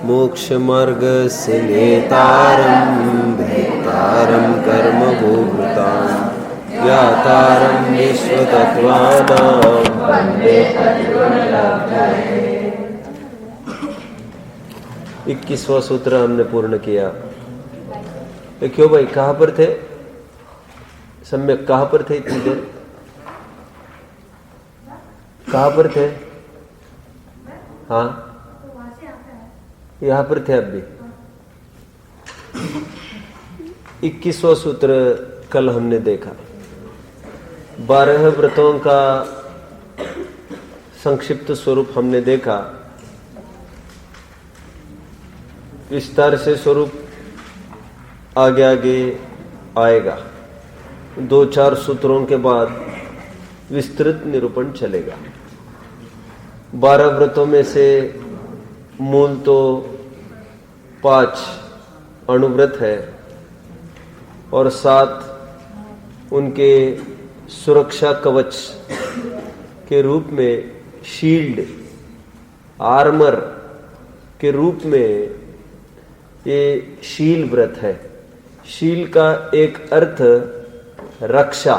मोक्ष मार्ग से नेतारम भेतारम कर्म भूभृताम ज्ञातारम विश्वतत्त्वानां वन्दे पतितपावनम्। 21वां सूत्र हमने पूर्ण किया। क्यों भाई, कहाँ पर थे? सम्यक कहाँ पर थे इतनी देर? कहाँ पर थे? हाँ, यहाँ पर थे। अब भी 21वां सूत्र कल हमने देखा। 12 व्रतों का संक्षिप्त स्वरूप हमने देखा। विस्तार से स्वरूप आगे आगे आएगा। 2-4 सूत्रों के बाद विस्तृत निरूपण चलेगा। 12 व्रतों में से मूल तो 5 अणुव्रत है और 7 उनके सुरक्षा कवच के रूप में, शील्ड, आर्मर के रूप में ये शील व्रत है। शील का एक अर्थ रक्षा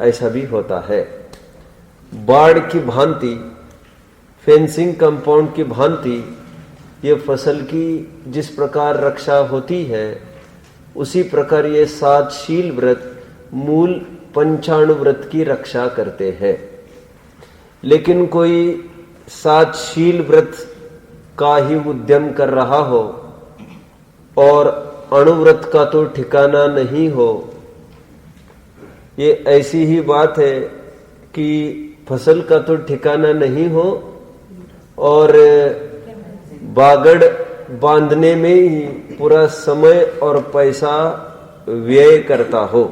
ऐसा भी होता है। बाड़ की भांति, फेंसिंग कंपाउंड की भांति ये फसल की जिस प्रकार रक्षा होती है, उसी प्रकार ये 7 शील व्रत मूल पंचाणु व्रत की रक्षा करते हैं। लेकिन कोई 7 शील व्रत का ही उद्यम कर रहा हो और अणुव्रत का तो ठिकाना नहीं हो, ये ऐसी ही बात है कि फसल का तो ठिकाना नहीं हो और बागड़ बांधने में ही पूरा समय और पैसा व्यय करता हो।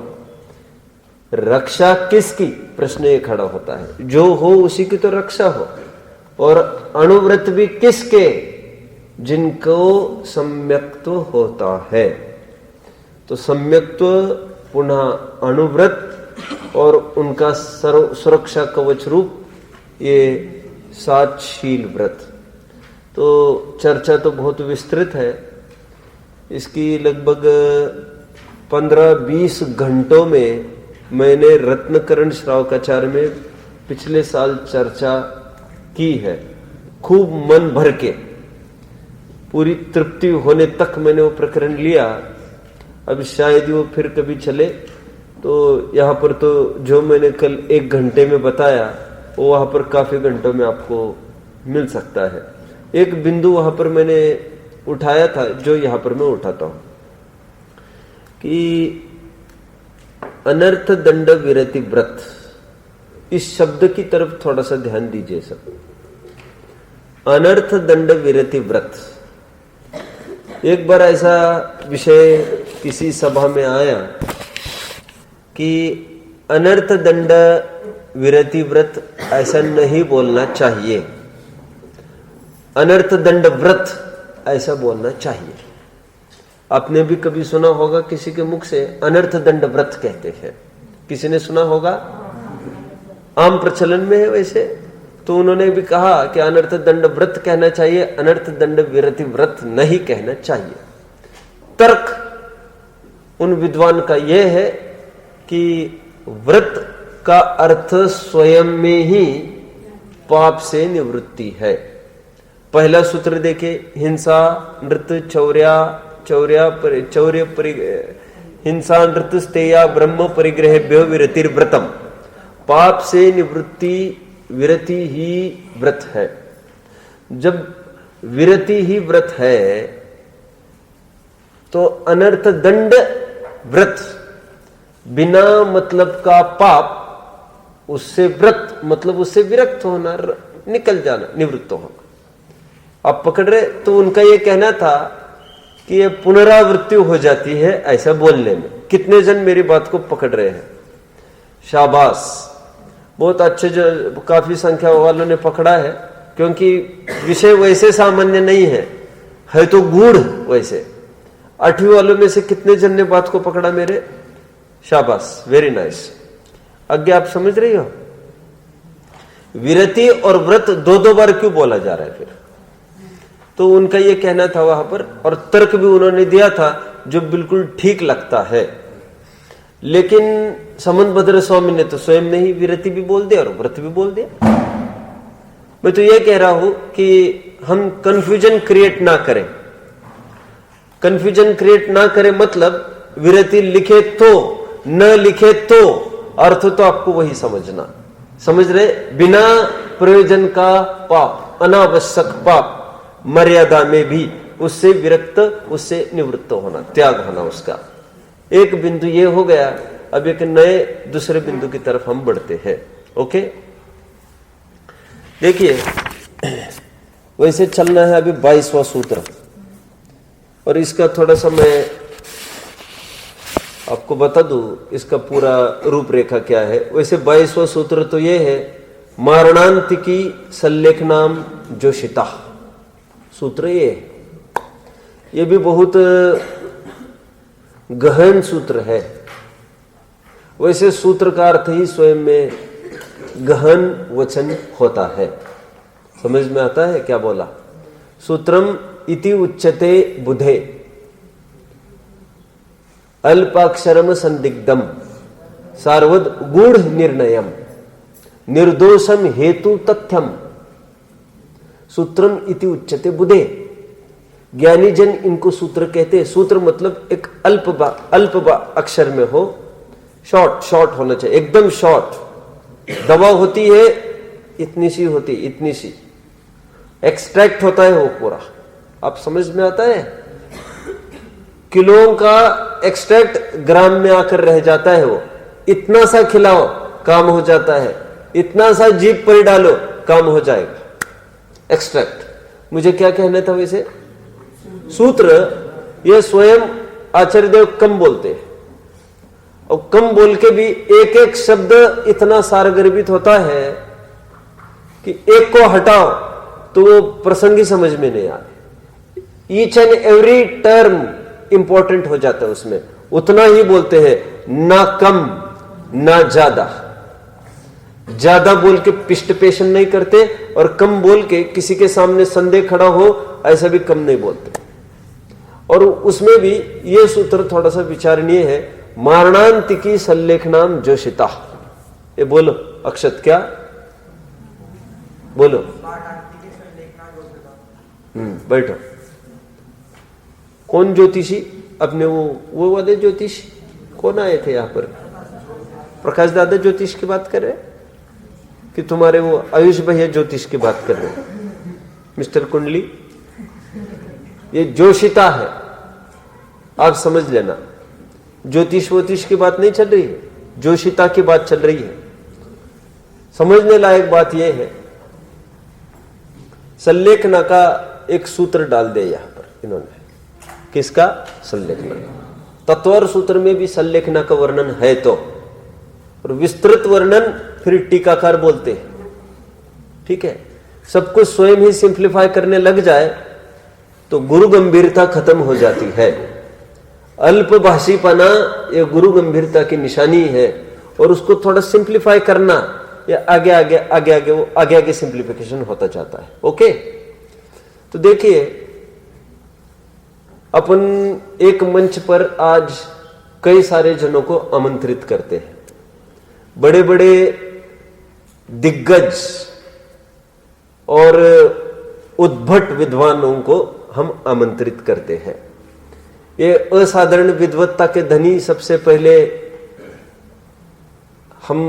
रक्षा किसकी? प्रश्न ये खड़ा होता है। जो हो उसी की तो रक्षा हो। और अणुव्रत भी किसके? जिनको सम्यक्त्व होता है। तो सम्यक्त्व पुनः अणुव्रत और उनका सुरक्षा कवच रूप ये 7 शील व्रत। तो चर्चा तो बहुत विस्तृत है। इसकी लगभग 15-20 घंटों में मैंने रत्नकरण श्रावकाचार्य में पिछले साल चर्चा की है। खूब मन भर के, पूरी तृप्ति होने तक मैंने वो प्रकरण लिया। अब शायद वो फिर कभी चले तो यहाँ पर तो जो मैंने कल 1 घंटे में बताया वो वहां पर काफी घंटों में आपको मिल सकता है। एक बिंदु वहां पर मैंने उठाया था जो यहां पर मैं उठाता हूं कि अनर्थ दंड विरति व्रत, इस शब्द की तरफ थोड़ा सा ध्यान दीजिए सब। अनर्थ दंड विरति व्रत, एक बार ऐसा विषय किसी सभा में आया कि अनर्थ दंड विरति व्रत ऐसा नहीं बोलना चाहिए, अनर्थ दंड व्रत ऐसा बोलना चाहिए। आपने भी कभी सुना होगा किसी के मुख से अनर्थ दंड व्रत कहते हैं, किसी ने सुना होगा, आम प्रचलन में है वैसे। तो उन्होंने भी कहा कि अनर्थ दंड व्रत कहना चाहिए, अनर्थ दंड विरति व्रत नहीं कहना चाहिए। तर्क उन विद्वान का यह है कि व्रत का अर्थ स्वयं में ही पाप से निवृत्ति है। पहला सूत्र देखे, हिंसा नृत्य हिंसा नृत्य स्तेया ब्रह्म परिग्रहेभ्यो विरतिर्व्रतम। पाप से निवृत्ति विरति ही व्रत है। जब विरति ही व्रत है तो अनर्थ दंड व्रत, बिना मतलब का पाप, उससे व्रत मतलब उससे विरक्त होना, निकल जाना, निवृत्त होना। आप पकड़ रहे? तो उनका यह कहना था कि यह पुनरावृत्ति हो जाती है ऐसा बोलने में। कितने जन मेरी बात को पकड़ रहे हैं? शाबाश, बहुत अच्छे, जो काफी संख्या वालों ने पकड़ा है, क्योंकि विषय वैसे सामान्य नहीं है तो गूढ़ वैसे। 8वीं वालों में से कितने जन ने बात को पकड़ा मेरे? शाबाश, वेरी नाइस। आगे आप समझ रही हो? विरति और व्रत 2-2 बार क्यों बोला जा रहा है? फिर तो उनका ये कहना था वहां पर, और तर्क भी उन्होंने दिया था जो बिल्कुल ठीक लगता है। लेकिन समंतभद्र स्वामी ने तो स्वयं ने ही विरति भी बोल दिया और व्रत भी बोल दिया। मैं तो ये कह रहा हूं कि हम कंफ्यूजन क्रिएट ना करें। कंफ्यूजन क्रिएट ना करें मतलब विरति लिखे तो न लिखे तो अर्थ तो आपको वही समझना, समझ रहे? बिना प्रयोजन का पाप, अनावश्यक पाप, मर्यादा में भी उससे विरक्त, उससे निवृत्त होना, त्याग होना उसका। एक बिंदु ये हो गया। अब एक नए दूसरे बिंदु की तरफ हम बढ़ते हैं। ओके, देखिए वैसे चलना है अभी 22वां सूत्र, और इसका थोड़ा सा मैं आपको बता दूं इसका पूरा रूपरेखा क्या है। वैसे 22वां सूत्र तो ये है, मारणांतिकी सल्लेखनाम जोशिता सूत्र ये है। ये भी बहुत गहन सूत्र है। वैसे सूत्र का अर्थ ही स्वयं में गहन वचन होता है। समझ में आता है क्या बोला? सूत्रम इति उच्यते बुधे अल्पाक्षरम संदिग्धम सार्वद गूढ़ निर्णयम निर्दोषम हेतु तथ्यम सूत्रम इति उच्यते बुधे। ज्ञानी जन इनको सूत्र कहते हैं। सूत्र मतलब एक अल्प अक्षर में हो, शॉर्ट होना चाहिए, एकदम शॉर्ट। दवा होती है इतनी सी होती, इतनी सी। एक्सट्रैक्ट होता है वो पूरा, आप समझ में आता है? किलों का एक्सट्रैक्ट ग्राम में आकर रह जाता है वो। इतना सा खिलाओ काम हो जाता है, इतना सा जीभ पर डालो काम हो जाएगा। एक्सट्रैक्ट। मुझे क्या कहना था वैसे? सूत्र ये स्वयं आचार्य देव कम बोलते हैं, और कम बोल के भी एक एक शब्द इतना सारगर्भित होता है कि एक को हटाओ तो वो प्रसंगी समझ में नहीं आते। Each and every term important हो जाता है उसमें। उतना ही बोलते हैं, ना कम ना ज्यादा। ज्यादा बोल के पिष्ट पेशन नहीं करते, और कम बोल के किसी के सामने संदेह खड़ा हो ऐसा भी कम नहीं बोलते। और उसमें भी ये सूत्र थोड़ा सा विचारणीय है। मारणांतिकी सल्लेखनाम जोशिता। ये बोलो अक्षत, क्या बोलो? बैठो। कौन ज्योतिषी? अपने वो वाले ज्योतिषी कौन आए थे यहाँ पर? प्रकाश दादा ज्योतिष की बात कर रहे हैं कि तुम्हारे वो आयुष भैया ज्योतिष की बात कर रहे हैं? मिस्टर कुंडली, ये जोशिता है, आप समझ लेना। ज्योतिष वोतिष की बात नहीं चल रही है, जोशिता की बात चल रही है। समझने लायक बात यह है, सल्लेखना का एक सूत्र डाल दिया यहां पर इन्होंने। किसका? सल्लेखना। तत्वर सूत्र में भी सल्लेखना का वर्णन है तो, और विस्तृत वर्णन फिर टीकाकार बोलते हैं। ठीक है, सब कुछ स्वयं ही सिंप्लीफाई करने लग जाए तो गुरु गंभीरता खत्म हो जाती है। अल्पभाषीपना ये गुरु गंभीरता की निशानी है, और उसको थोड़ा सिंप्लीफाई करना, ये आगे सिंप्लीफिकेशन होता जाता है। ओके, तो देखिए अपन एक मंच पर आज कई सारे जनों को आमंत्रित करते हैं। बड़े बड़े दिग्गज और उद्भट विद्वानों को हम आमंत्रित करते हैं। ये असाधारण विद्वत्ता के धनी सबसे पहले हम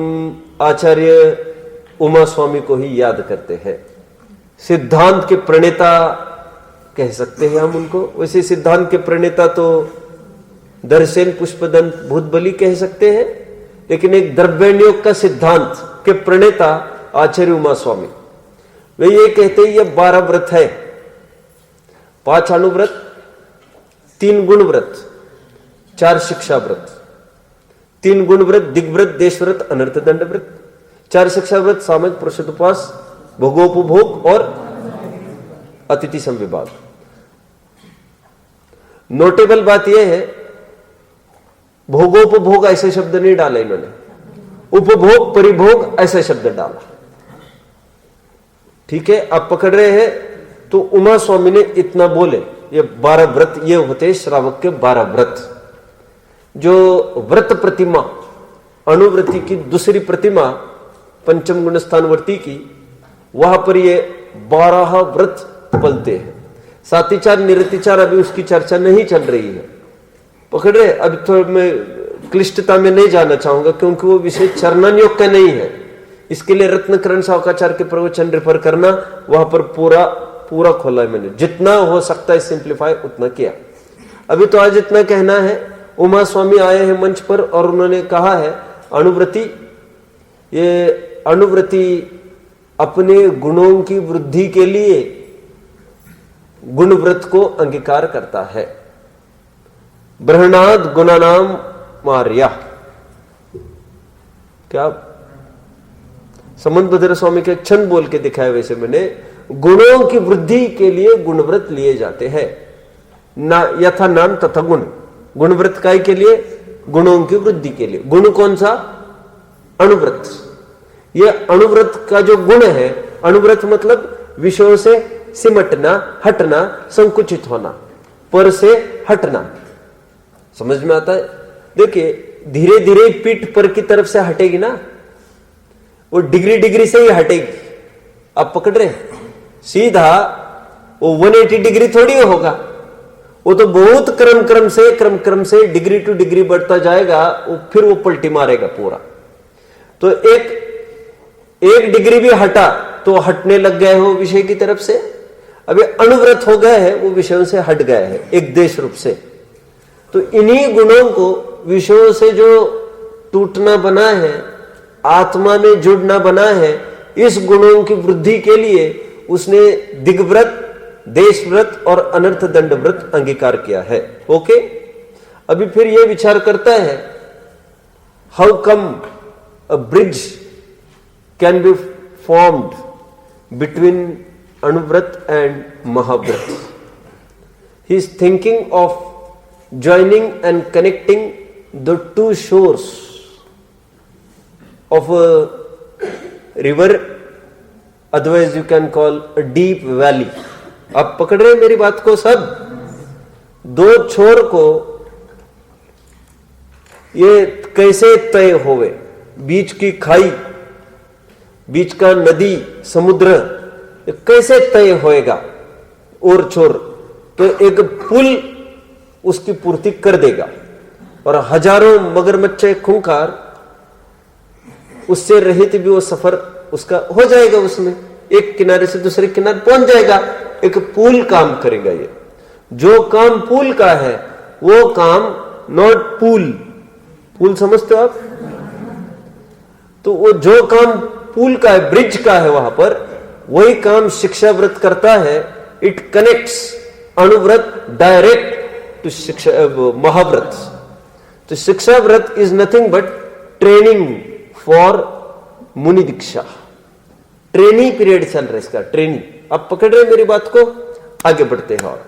आचार्य उमा स्वामी को ही याद करते हैं। सिद्धांत के प्रणेता कह सकते हैं हम उनको। वैसे सिद्धांत के प्रणेता तो दर्शन पुष्पदंत भूतबली कह सकते हैं, लेकिन एक द्रव्यनियोग का सिद्धांत के प्रणेता आचार्य उमा स्वामी, वे ये कहते हैं ये 12 व्रत है। 5 अणुव्रत, 3 गुण व्रत, 4 शिक्षा व्रत, 3 गुण व्रत दिग्व्रत देशव्रत अनर्थ दंड व्रत, 4 शिक्षा व्रत सामज पुरुषोपवास भोगोपभोग और अतिथि संविभाग। नोटेबल बात यह है, भोगोपभोग ऐसे शब्द नहीं डाला इन्होंने, उपभोग परिभोग ऐसा शब्द डाला। ठीक है, आप पकड़ रहे हैं? तो उमा स्वामी ने इतना बोले। ये 12 व्रत ये होते श्रावक के 12 व्रत। जो व्रत प्रतिमा अणुव्रती की दूसरी प्रतिमा पंचम गुण स्थानवर्ती की, वहां पर ये 12 व्रत पलते हैं। सातिचार निरतिचार अभी उसकी चर्चा नहीं चल रही है, पकड़ रहे। अभी तो मैं क्लिष्टता में नहीं जाना चाहूंगा क्योंकि वो विषय चरणान्योग का नहीं है। इसके लिए रत्नकरण सावकाचार्य के प्रवचन रेफर करना, वहां पर पूरा खोला है मैंने, जितना हो सकता है सिंप्लीफाई उतना किया। अभी तो आज इतना कहना है। उमा स्वामी आए हैं मंच पर और उन्होंने कहा है अणुव्रती, ये अणुव्रती अपने गुणों की वृद्धि के लिए गुणव्रत को अंगीकार करता है। ब्रहणाद गुणानाम मार्या, क्या समंत भद्र स्वामी के छंद बोल के दिखाया, वैसे मैंने गुणों की वृद्धि के लिए गुणव्रत लिए जाते हैं ना, यथा नाम तथा गुण। गुणव्रत काय के लिए? गुणों की वृद्धि के लिए। गुण कौन सा? अणुव्रत। यह अणुव्रत का जो गुण है, अणुव्रत मतलब विषयों से सिमटना, हटना, संकुचित होना, पर से हटना। समझ में आता है? देखिए धीरे धीरे पीठ पर की तरफ से हटेगी ना, वो डिग्री से ही हटेगी। आप पकड़ रहे? सीधा वो 180 डिग्री थोड़ी होगा, वो तो बहुत क्रम से डिग्री टू डिग्री बढ़ता जाएगा, फिर वो पलटी मारेगा पूरा। तो एक डिग्री भी हटा तो हटने लग गए हो विषय की तरफ से। अभी अणुव्रत हो गए हैं, वो विषयों से हट गए हैं एक देश रूप से। तो इन्हीं गुणों को विषयों से जो टूटना बना है, आत्मा में जुड़ना बना है, इस गुणों की वृद्धि के लिए उसने दिग्व्रत, देशव्रत और अनर्थ दंड व्रत अंगीकार किया है। ओके, अभी फिर यह विचार करता है how come a bridge can be formed between anuvrat and mahavrat. He is thinking of joining and connecting the two shores of a river, otherwise you can call a deep valley. आप पकड़ रहे हैं मेरी बात को सब? दो छोर को ये कैसे तय होवे, बीच की खाई, बीच का नदी, समुद्र कैसे तय होएगा और छोर? तो एक पुल उसकी पूर्ति कर देगा, और हजारों मगरमच्छ खूंखार उससे रहित भी वो सफर उसका हो जाएगा, उसमें एक किनारे से दूसरे किनारे पहुंच जाएगा। एक पुल काम करेगा। ये जो काम पुल का है वो काम नॉट पुल समझते हो आप? तो वो जो काम पुल का है, ब्रिज का है, वहां पर वही काम शिक्षा व्रत करता है। It connects Anuvrat direct to शिक्षा महाव्रत। तो शिक्षा व्रत is nothing but training for मुनि दीक्षा। ट्रेनिंग पीरियड चल रहा है इसका, ट्रेनिंग। आप पकड़ रहे मेरी बात को? आगे बढ़ते हैं। और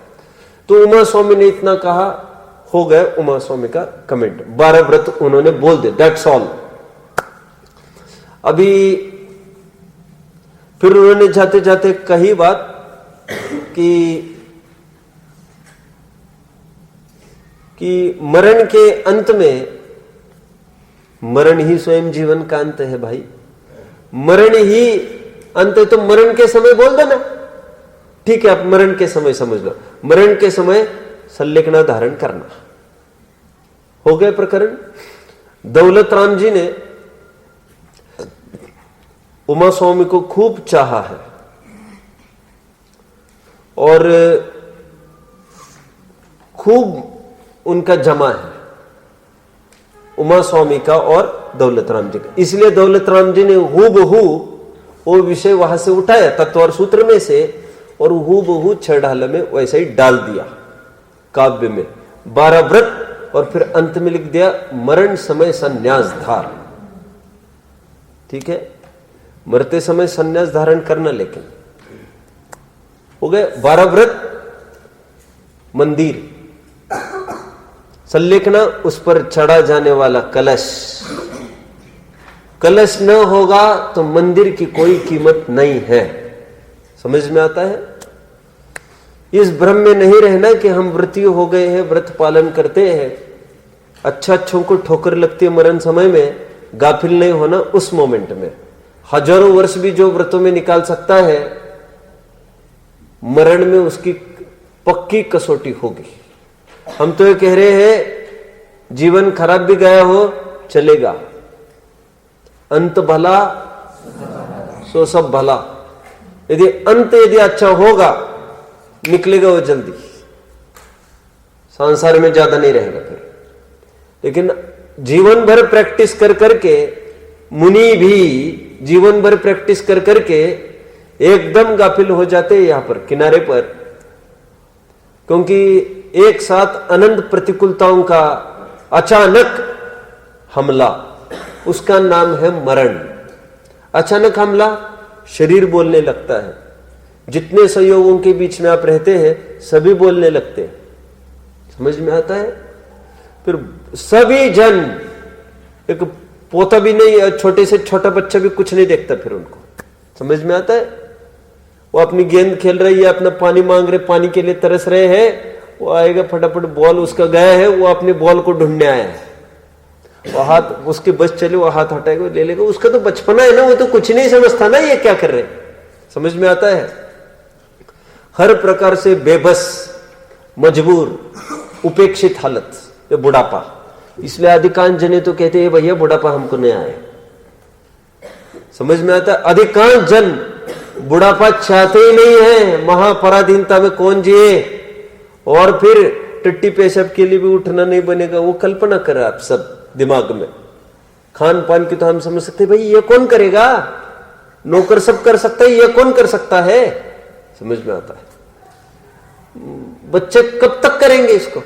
तो उमा स्वामी ने इतना कहा, हो गया उमा स्वामी का कमेंट। 12 व्रत उन्होंने बोल दे, दैट्स ऑल। अभी फिर उन्होंने जाते जाते कही बात कि मरण के अंत में, मरण ही स्वयं जीवन का अंत है भाई, मरण ही अंत है। तो मरण के समय बोल देना, ठीक है, आप मरण के समय समझ लो। मरण के समय संलेखना धारण करना। हो गए प्रकरण। दौलत राम जी ने उमा स्वामी को खूब चाहा है और खूब उनका जमा है, उमा स्वामी का और दौलत राम जी का। इसलिए दौलत राम जी ने हूबहू वो विषय वहां से उठाया तत्व सूत्र में से, और हूबहू छड़ाल में वैसे ही डाल दिया काव्य में। 12 व्रत और फिर अंत में लिख दिया मरण समय संन्यास धार। ठीक है, मरते समय संन्यास धारण करना। लेकिन हो गए 12 व्रत, मंदिर, संलेखना, उस पर चढ़ा जाने वाला कलश। कलश न होगा तो मंदिर की कोई कीमत नहीं है। समझ में आता है? इस भ्रम में नहीं रहना कि हम व्रती हो गए हैं, व्रत पालन करते हैं, अच्छों को ठोकर लगती है मरण समय में, गाफिल नहीं होना उस मोमेंट में। हजारों वर्ष भी जो व्रतों में निकाल सकता है, मरण में उसकी पक्की कसौटी होगी। हम तो ये कह रहे हैं जीवन खराब भी गया हो चलेगा, अंत भला सो सब भला। यदि अंत यदि अच्छा होगा निकलेगा वो जल्दी, संसार में ज्यादा नहीं रहेगा फिर। लेकिन जीवन भर प्रैक्टिस कर करके, मुनि भी जीवन भर प्रैक्टिस कर करके एकदम गाफिल हो जाते हैं यहां पर किनारे पर, क्योंकि एक साथ अनंत प्रतिकूलताओं का अचानक हमला, उसका नाम है मरण। अचानक हमला, शरीर बोलने लगता है। जितने संयोगों के बीच में आप रहते हैं सभी बोलने लगते हैं, समझ में आता है। फिर सभी जन, एक पोता भी नहीं, छोटे से छोटा बच्चा भी कुछ नहीं देखता, फिर उनको समझ में आता है। वो अपनी गेंद खेल रही है, अपना पानी मांग रहे, पानी के लिए तरस रहे हैं, वो आएगा फटाफट, बॉल उसका गया है, वो अपने बॉल को ढूंढने आया है, वो हाथ उसके बस चले, वो हाथ हटाएगा ले लेगा। उसका तो बचपना है ना, वो तो कुछ नहीं समझता ना ये क्या कर रहे, समझ में आता है। हर प्रकार से बेबस, मजबूर, उपेक्षित हालत, ये बुढ़ापा। इसलिए अधिकांश जने तो कहते हैं भैया बुढ़ापा हमको नहीं आए, समझ में आता है। अधिकांश जन बुढ़ापा चाहते ही नहीं है, महापराधीनता में कौन जिए, और फिर टट्टी पेशाब के लिए भी उठना नहीं बनेगा, वो कल्पना कर आप सब दिमाग में। खान पान की तो हम समझ सकते भाई ये कौन करेगा, नौकर सब कर सकता है, ये कौन कर सकता है, समझ में आता है। बच्चे कब तक करेंगे इसको,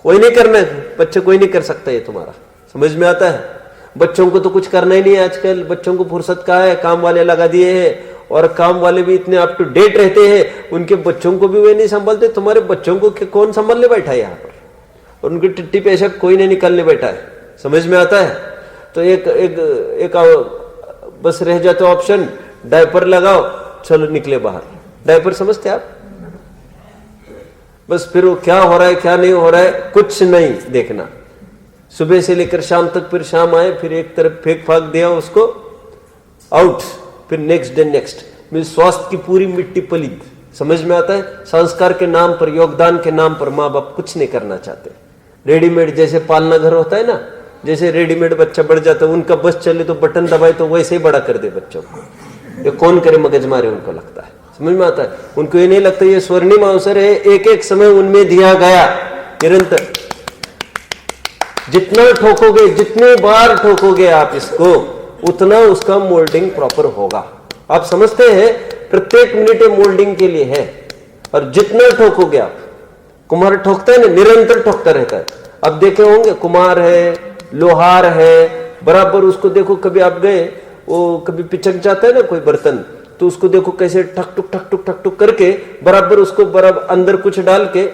कोई नहीं करना है, बच्चे कोई नहीं कर सकता ये तुम्हारा, समझ में आता है। बच्चों को तो कुछ करना ही नहीं है आजकल, बच्चों को फुर्सत कहाँ है, काम वाले लगा दिए हैं, और काम वाले भी इतने अप टू डेट रहते हैं, उनके बच्चों को भी वे नहीं संभालते। तुम्हारे बच्चों को कौन संभालने बैठा है यहाँ पर, और उनकी टिट्टी पेशाब कोई नहीं निकालने बैठा है, समझ में आता है। तो एक बस रह जाता ऑप्शन, डायपर लगाओ, चलो निकले बाहर। डायपर समझते आप, बस फिर वो क्या हो रहा है क्या नहीं हो रहा है कुछ नहीं देखना, सुबह से लेकर शाम तक, फिर शाम आए, फिर एक तरफ फेंक फाक दिया उसको, आउट, फिर नेक्स्ट डे नेक्स्ट। मेरे स्वास्थ्य की पूरी मिट्टी पलीद, समझ में आता है। संस्कार के नाम पर, योगदान के नाम पर माँ बाप कुछ नहीं करना चाहते। रेडीमेड जैसे पालना घर होता है ना, जैसे रेडीमेड बच्चा बढ़ जाता है, उनका बस चले तो बटन दबाए तो वैसे ही बड़ा कर दे बच्चों को। ये कौन करे मगज मारे, उनको लगता है, समझ में आता है। उनको ये नहीं लगता ये स्वर्णिम अवसर है, एक एक समय उनमें दिया गया निरंतर। जितना ठोकोगे, जितने बार ठोकोगे आप इसको, उतना उसका मोल्डिंग प्रॉपर होगा। आप समझते हैं प्रत्येक मिनट मोल्डिंग के लिए है, और जितना ठोकोगे आप, कुम्हार ठोकता है ना, निरंतर ठोकता रहता है। अब देखे होंगे कुम्हार है, लोहार है, बराबर उसको देखो, कभी आप गए, वो कभी पिचक जाता है ना कोई बर्तन, तो उसको देखो कैसे ठक टुक करके बराबर उसको बराबर अंदर कुछ डाल के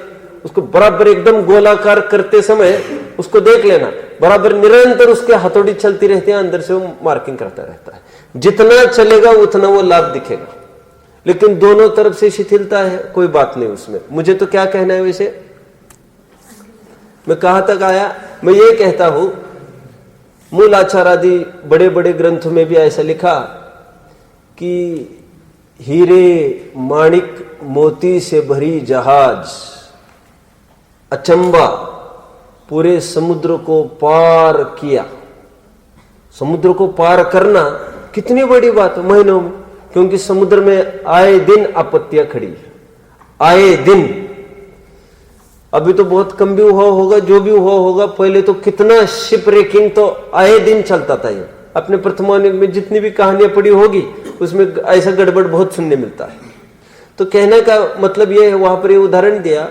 उसको बराबर एकदम गोलाकार करते समय उसको देख लेना, बराबर निरंतर उसके हथौड़ी चलती रहती है, अंदर से वो मार्किंग करता रहता है। जितना चलेगा उतना वो लाभ दिखेगा, लेकिन दोनों तरफ से शिथिलता है, कोई बात नहीं उसमें। मुझे तो क्या कहना है वैसे, मैं कहां तक आया, मैं ये कहता हूं मूलाचार आदि बड़े बड़े ग्रंथों में भी ऐसा लिखा कि हीरे माणिक मोती से भरी जहाज, अचंबा, पूरे समुद्र को पार किया। समुद्र को पार करना कितनी बड़ी बात है महीनों में, क्योंकि समुद्र में आए दिन आपत्तियां खड़ी है, आए दिन। अभी तो बहुत कम भी हुआ होगा, जो भी हुआ होगा, पहले तो कितना शिप रेकिंग तो आए दिन चलता था। ये अपने प्रथमानुग में जितनी भी कहानियां पड़ी होगी उसमें ऐसा गड़बड़ बहुत सुनने मिलता है। तो कहने का मतलब ये है, वहां पर ये उदाहरण दिया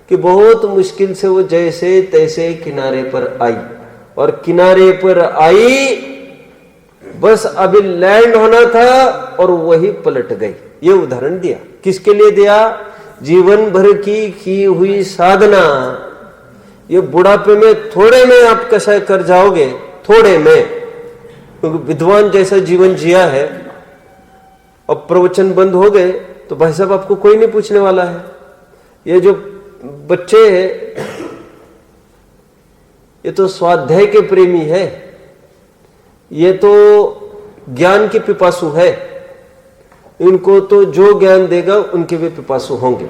कि बहुत मुश्किल से वो जैसे तैसे किनारे पर आई, और किनारे पर आई, बस अभी लैंड होना था और वही पलट गई। ये उदाहरण दिया, किसके लिए दिया, जीवन भर की हुई साधना, ये बुढ़ापे में थोड़े में आप कषाय कर जाओगे, थोड़े में, क्योंकि विद्वान जैसा जीवन जिया है, अब प्रवचन बंद हो गए तो भाई साहब आपको कोई नहीं पूछने वाला है। ये जो बच्चे हैं ये तो स्वाध्याय के प्रेमी है, ये तो ज्ञान के पिपासु है, इनको तो जो ज्ञान देगा उनके भी पिपासु होंगे।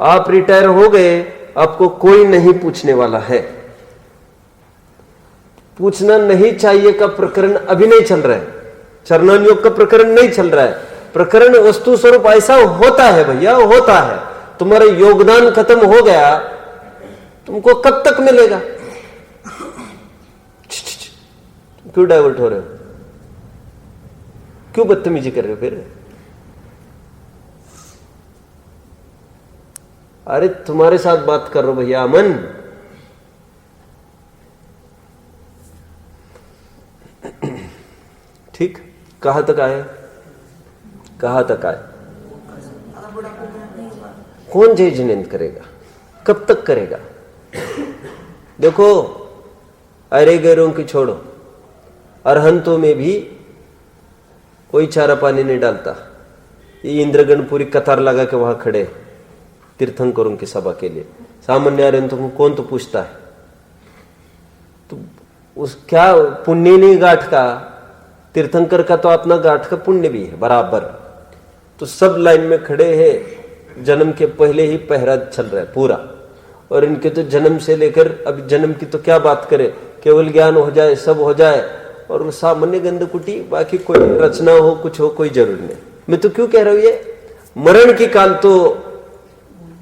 आप रिटायर हो गए, आपको कोई नहीं पूछने वाला है। पूछना नहीं चाहिए का प्रकरण अभी नहीं चल रहा है, चरणान योग का प्रकरण नहीं चल रहा है। प्रकरण वस्तु स्वरूप ऐसा होता है भैया, होता है। तुम्हारा योगदान खत्म हो गया, तुमको कब तक मिलेगा? क्यों डाइवर्ट हो रहे हो? क्यों बदतमीजी कर रहे हो फिर? अरे तुम्हारे साथ बात कर रहा हूं भैया अमन। ठीक, कहां तक आए? कहां तक आए? कौन जय जिनेन्द्र करेगा? कब तक करेगा? देखो, अरे गैरों की छोड़ो, अरहंतों में भी कोई चारा पानी नहीं डालता। ये इंद्रगण पूरी कतार लगा के वहां खड़े तीर्थंकरों की सभा के लिए। सामान्य अरहंतों को कौन तो पूछता है? तो उस क्या पुण्य नहीं गांठ का? तीर्थंकर का तो अपना गांठ का पुण्य भी है बराबर। तो सब लाइन में खड़े हैं, जन्म के पहले ही पहरा चल रहा है पूरा। और इनके तो जन्म से लेकर अब जन्म की तो क्या बात करें, केवल ज्ञान हो जाए, सब हो जाए, और सामान्य गंधकुटी, बाकी कोई रचना हो, कुछ हो, कोई जरूरी नहीं। मैं तो क्यों कह रहा हूं ये मरण की काल, तो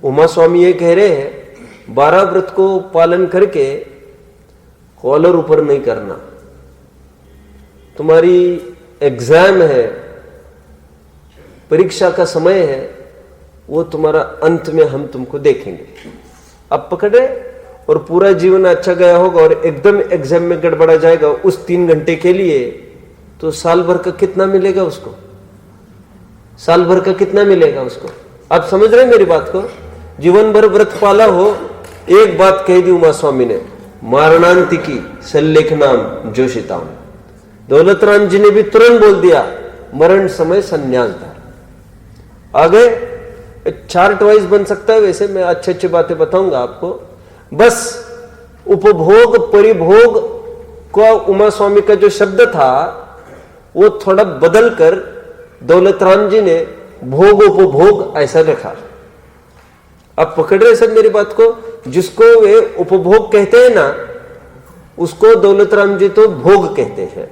उमा स्वामी ये कह रहे हैं 12 व्रत को पालन करके कॉलर ऊपर नहीं करना। तुम्हारी एग्जाम है, परीक्षा का समय है, वो तुम्हारा अंत में हम तुमको देखेंगे। अब पकड़े और पूरा जीवन अच्छा गया होगा और एकदम एग्जाम में गड़बड़ा जाएगा उस 3 घंटे के लिए, तो साल भर का कितना मिलेगा उसको? साल भर का कितना मिलेगा उसको? आप समझ रहे हैं मेरी बात को? जीवन भर व्रत पाला हो, एक बात कह दी उमा स्वामी ने, मारणांतिकी सल्लेख नाम जोशिताम। दौलत राम जी ने भी तुरंत बोल दिया, मरण समय संन्यास धार। आगे चार्ट वाइज बन सकता है, वैसे मैं अच्छी अच्छी बातें बताऊंगा आपको। बस उपभोग परिभोग को उमा स्वामी का जो शब्द था वो थोड़ा बदल कर दौलत राम जी ने भोग उपभोग ऐसा रखा। आप पकड़ रहे सब मेरी बात को? जिसको वे उपभोग कहते हैं ना, उसको दौलत राम जी तो भोग कहते हैं,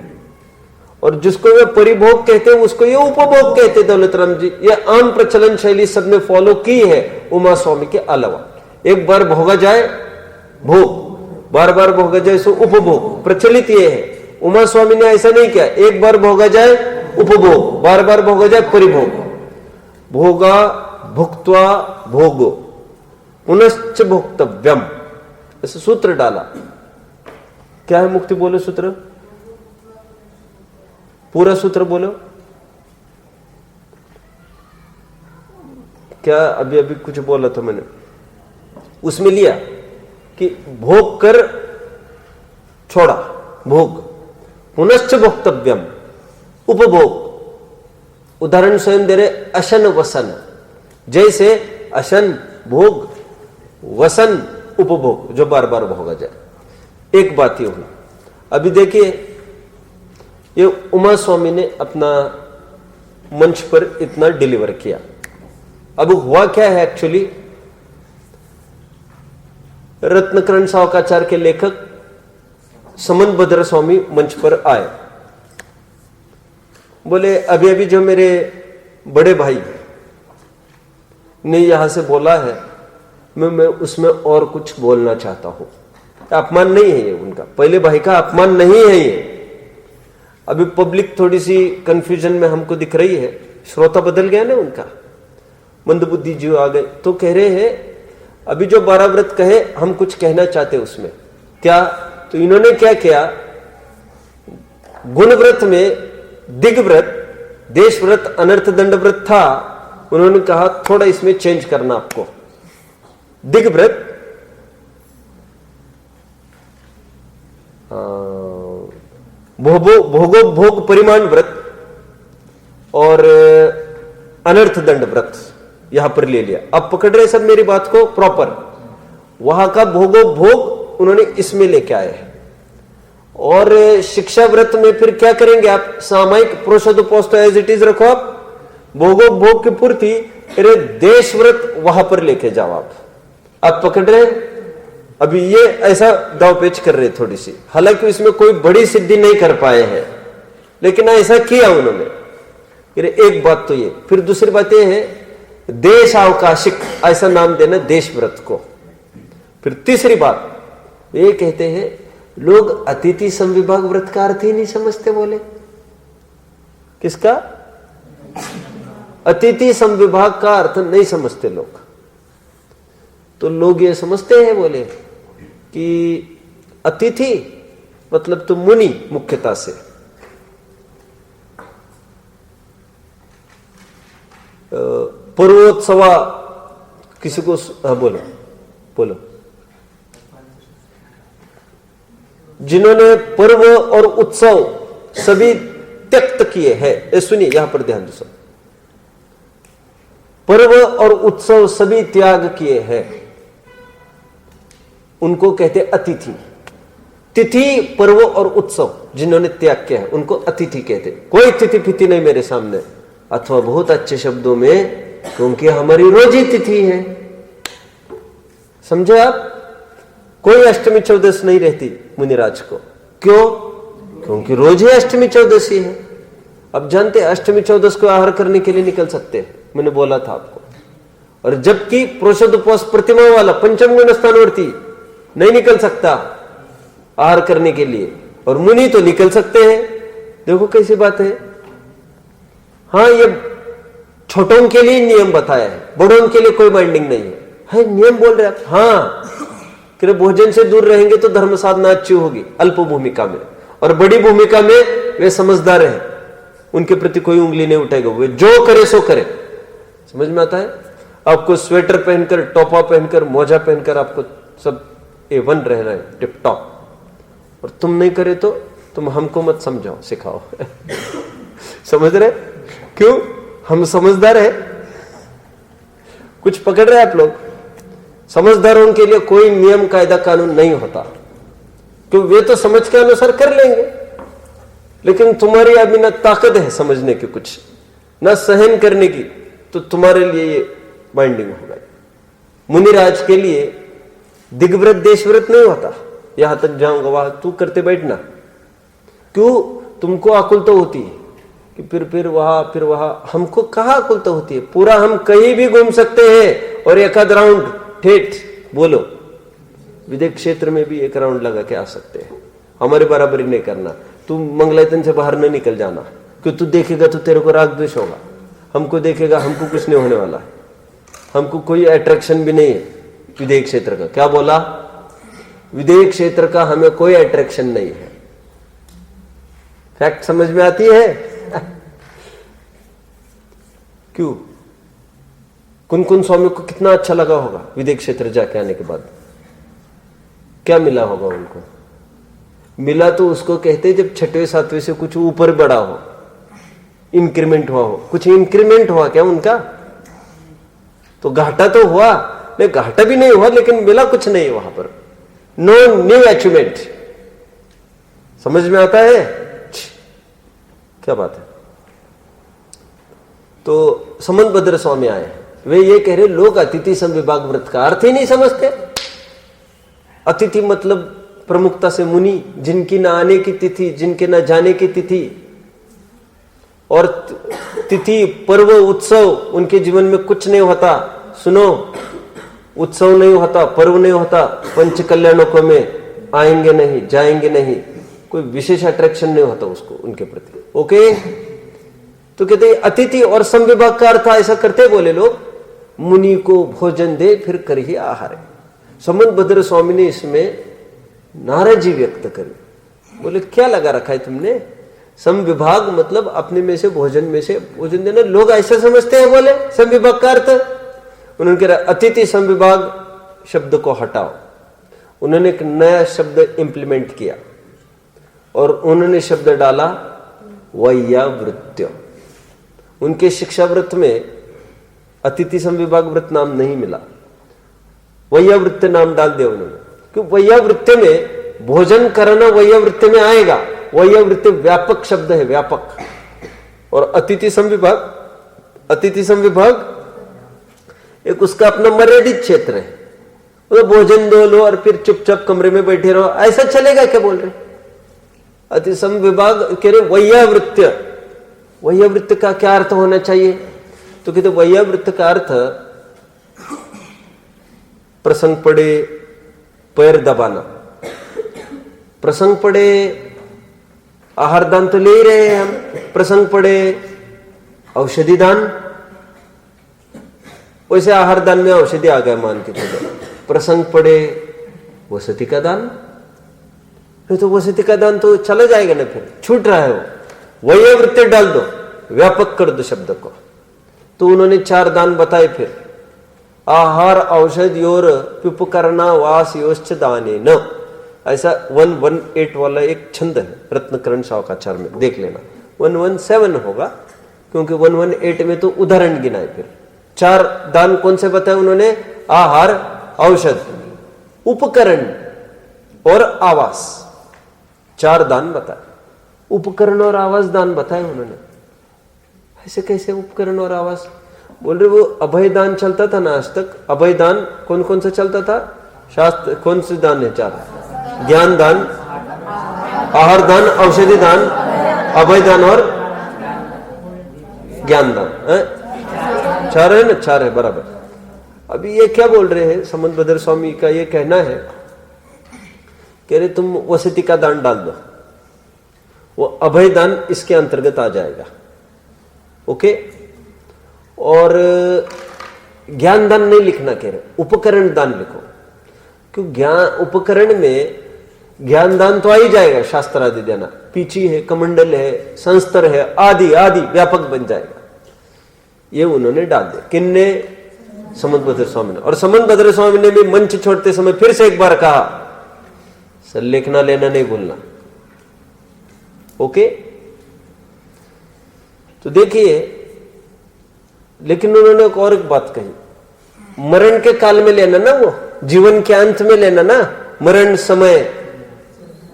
और जिसको वे परिभोग कहते हैं उसको ये उपभोग कहते हैं दौलत राम जी। ये आम प्रचलन शैली सबने फॉलो की है उमा स्वामी के अलावा। एक बार भोगा जाए भोग, बार बार भोगा जाए सो उपभोग, प्रचलित ये है। उमा स्वामी ने ऐसा नहीं किया, एक बार भोगा जाए उपभोग, बार बार भोगा जाए परिभोग। भोगा भुक्त्वा भोगो पुनश्च भोक्तव्यम, ऐसे सूत्र डाला। क्या है मुक्ति? बोलो सूत्र, पूरा सूत्र बोलो। क्या अभी अभी कुछ बोला था मैंने, उसमें लिया कि भोग कर छोड़ा, भोग पुनश्च भोक्तव्यम, उपभोग। उदाहरण स्वयं दे रहे, अशन वसन, जैसे अशन भोग, वसन उपभोग, जो बार बार भोगा जाए। एक बात ये हुई। अभी देखिए, ये उमा स्वामी ने अपना मंच पर इतना डिलीवर किया। अब हुआ क्या है एक्चुअली, रत्नकरण सावकाचार के लेखक समन भद्र स्वामी मंच पर आए। बोले अभी अभी जो मेरे बड़े भाई ने यहां से बोला है, मैं उसमें और कुछ बोलना चाहता हूं। अपमान नहीं है ये उनका, पहले भाई का अपमान नहीं है ये। अभी पब्लिक थोड़ी सी कंफ्यूजन में हमको दिख रही है, श्रोता बदल गया ना उनका, मंदबुद्धि जीव आ गए, तो कह रहे हैं अभी जो 12 व्रत कहे हम कुछ कहना चाहते उसमें क्या। तो इन्होंने क्या किया, गुण व्रत में दिग व्रत, देश व्रत, अनर्थ दंड व्रत था, उन्होंने कहा थोड़ा इसमें चेंज करना आपको। दिग व्रत भोगो भोग परिमाण व्रत और अनर्थ दंड व्रत, यहां पर ले लिया। अब पकड़ रहे सब मेरी बात को प्रॉपर। वहां का भोगो भोग उन्होंने इसमें लेके आए हैं। और शिक्षा व्रत में फिर क्या करेंगे आप? सामायिक प्रोषदोपोष तो एज इट इज रखो आप, भोगो भोग की पूर्ति, अरे देश व्रत वहां पर लेके जाओ आप पकड़ रहे। अभी ये ऐसा दाव पेच कर रहे थोड़ी सी, हालांकि इसमें कोई बड़ी सिद्धि नहीं कर पाए हैं, लेकिन ऐसा किया उन्होंने। फिर एक बात तो ये, फिर दूसरी बात ये है देश अवकाशिक, ऐसा नाम देना देश व्रत को। फिर तीसरी बात ये कहते हैं लोग अतिथि समविभाग व्रत का अर्थ ही नहीं समझते। बोले किसका? अतिथि समविभाग का अर्थ नहीं समझते लोग। तो लोग ये समझते हैं बोले कि अतिथि मतलब तो मुनि, मुख्यता से पर्वोत्सवा किसी को, हाँ बोलो बोलो, जिन्होंने पर्व और उत्सव सभी त्यक्त किए हैं। सुनिए यहां पर ध्यान दो, पर्व और उत्सव सभी त्याग किए हैं उनको कहते अतिथि। तिथि, पर्व और उत्सव जिन्होंने त्याग किया है उनको अतिथि कहते। कोई तिथि फिथि नहीं मेरे सामने, अथवा बहुत अच्छे शब्दों में क्योंकि हमारी रोजी तिथि है। समझे आप? कोई अष्टमी चौदश नहीं रहती मुनिराज को। क्यों? क्योंकि रोज ही अष्टमी चौदशी है। अब जानते हैं अष्टमी चौदश को आहार करने के लिए निकल सकते हैं, मैंने बोला था आपको। और जबकि प्रोषदोपोष प्रतिमा वाला पंचम गुण स्थानवर्ती नहीं निकल सकता आहार करने के लिए, और मुनि तो निकल सकते हैं। देखो कैसी बात है। हाँ, ये छोटों के लिए नियम बताया है, बड़ों के लिए कोई बाइंडिंग नहीं है नियम बोल रहे आप। हाँ, कि भोजन से दूर रहेंगे तो धर्म साधना अच्छी होगी अल्प भूमिका में, और बड़ी भूमिका में वे समझदार हैं, उनके प्रति कोई उंगली नहीं उठाएगा, वे जो करे सो करे। समझ में आता है? आपको स्वेटर पहनकर, टोपा पहनकर, मोजा पहनकर आपको सब A1 रहना है, टिप टॉप, और तुम नहीं करे तो तुम हमको मत समझाओ, सिखाओ। समझ रहे? क्यों? हम समझदार है। कुछ पकड़ रहे आप लोग? समझदारों के लिए कोई नियम कायदा कानून नहीं होता, क्यों? वे तो समझ के अनुसार कर लेंगे, लेकिन तुम्हारी अभी ना ताकत है समझने की, कुछ ना सहन करने की, तो तुम्हारे लिए ये बाइंडिंग होगा। मुनिराज के लिए दिग्व्रत देशव्रत नहीं होता। यहां तक जाऊंगा वहां तू करते बैठना। क्यों? तुमको आकुलता होती है कि फिर वहां। हमको कहां आकुलता होती है? पूरा हम कहीं भी घूम सकते हैं और एक आध राउंड ठेठ बोलो विदेश क्षेत्र में भी एक राउंड लगा के आ सकते हैं। हमारे बराबरी नहीं करना। तू मंगलायतन से बाहर न निकल जाना, क्यों? तू देखेगा तो तेरे को राग द्वेष होगा। हमको देखेगा, हमको कुछ नहीं होने वाला है। हमको कोई अट्रैक्शन भी नहीं है विदेश क्षेत्र का। क्या बोला? विदेश क्षेत्र का हमें कोई अट्रैक्शन नहीं है। फैक्ट समझ में आती है? क्यों? कुन स्वामी को कितना अच्छा लगा होगा विदेश क्षेत्र जाके आने के बाद। क्या मिला होगा उनको? मिला तो उसको कहते जब छठवें सातवें से कुछ ऊपर बढ़ा हो, इंक्रीमेंट हुआ हो। कुछ इंक्रीमेंट हुआ क्या उनका? तो घाटा तो हुआ नहीं, घाटा भी नहीं हुआ, लेकिन मिला कुछ नहीं वहां पर। No new achievement. समझ में आता है? क्या बात है। तो समंतभद्र स्वामी आए, वे ये कह रहे लोग अतिथि समविभाग व्रत का अर्थ ही नहीं समझते। अतिथि मतलब प्रमुखता से मुनि, जिनकी ना आने की तिथि, जिनके ना जाने की तिथि, और तिथि पर्व उत्सव उनके जीवन में कुछ नहीं होता। सुनो, उत्सव नहीं होता, पर्व नहीं होता, पंच कल्याणों में आएंगे नहीं, जाएंगे नहीं, कोई विशेष अट्रैक्शन नहीं होता उसको उनके प्रति। ओके, तो कहते हैं अतिथि और समविभाग का अर्थ ऐसा करते बोले लोग, मुनि को भोजन दे फिर कर ही आहार। समंतभद्र स्वामी ने इसमें नाराजी व्यक्त करी। बोले क्या लगा रखा है तुमने? समविभाग मतलब अपने में से भोजन देना। लोग ऐसा समझते हैं। बोले समविभाग का अर्थ, उन्होंने कहा अतिथि समविभाग शब्द को हटाओ। उन्होंने एक नया शब्द इंप्लीमेंट किया और उन्होंने शब्द डाला वैयावृत्य। उनके शिक्षाव्रत में अतिथि संविभाग वृत्त नाम नहीं मिला, वैयावृत्य नाम डाल दिया उन्होंने। क्यों? वैयावृत्य में भोजन करना वैयावृत्य में आएगा। वैयावृत्य व्यापक शब्द है, व्यापक। और अतिथि संविभाग एक उसका अपना मर्यादित क्षेत्र है। तो भोजन दो लो और फिर चुपचाप कमरे में बैठे रहो, ऐसा चलेगा क्या? बोल रहे अतिथि संविभाग कह रहे वैयावृत्य। वैयावृत्य का क्या अर्थ होना चाहिए? तो कहते वैयावृत्य का अर्थ प्रसंग पड़े पैर दबाना, प्रसंग पड़े आहार दान तो ले ही रहे हैं हम, प्रसंग पड़े औषधि दान, वैसे आहार दान में औषधि आ गया मान के चलो, प्रसंग पड़े वसति का दान, नहीं तो वसति का दान तो चला जाएगा ना, फिर छूट रहा है वो। वैयावृत्य डाल दो, व्यापक कर दो शब्द को। तो उन्होंने 4 दान बताए फिर, आहार औषध योर पिपकरणा वास योश्च दाने न, ऐसा 118 वाला एक छंद है रत्नकरण शावकाचार में, देख लेना। 117 होगा क्योंकि 118 में तो उदाहरण गिनाए। फिर 4 दान कौन से बताए उन्होंने? आहार, औषध, उपकरण और आवास, 4 दान बताए। उपकरण और आवास दान बताए उन्होंने। ऐसे कैसे उपकरण और आवास? बोल रहे वो अभय दान चलता था ना आज तक। अभय दान कौन कौन सा चलता था? शास्त्र कौन से दान है? 4, ज्ञान दान, आहार दान, औषधि दान, अभय दान और ज्ञान दान। 4 है ना? 4 है, बराबर। अभी ये क्या बोल रहे हैं? समंतभद्र स्वामी का ये कहना है, कह रहे तुम वसति का दान डाल दो, वो अभय दान इसके अंतर्गत आ जाएगा। ओके। और ज्ञान दान नहीं लिखना, कह रहे उपकरण दान लिखो, क्यों? ज्ञान उपकरण में ज्ञान दान तो आ ही जाएगा, शास्त्र आदि देना, पीची है, कमंडल है, संस्तर है, आदि आदि व्यापक बन जाएगा। ये उन्होंने डाल दिया। किन्ने? समंतभद्र स्वामी ने। और समंतभद्र स्वामी ने भी मंच छोड़ते समय फिर से एक बार कहा, संलेखना लेना नहीं भूलना। ओके। तो देखिए, लेकिन उन्होंने एक और एक बात कही, मरण के काल में लेना ना, वो जीवन के अंत में लेना ना, मरण समय।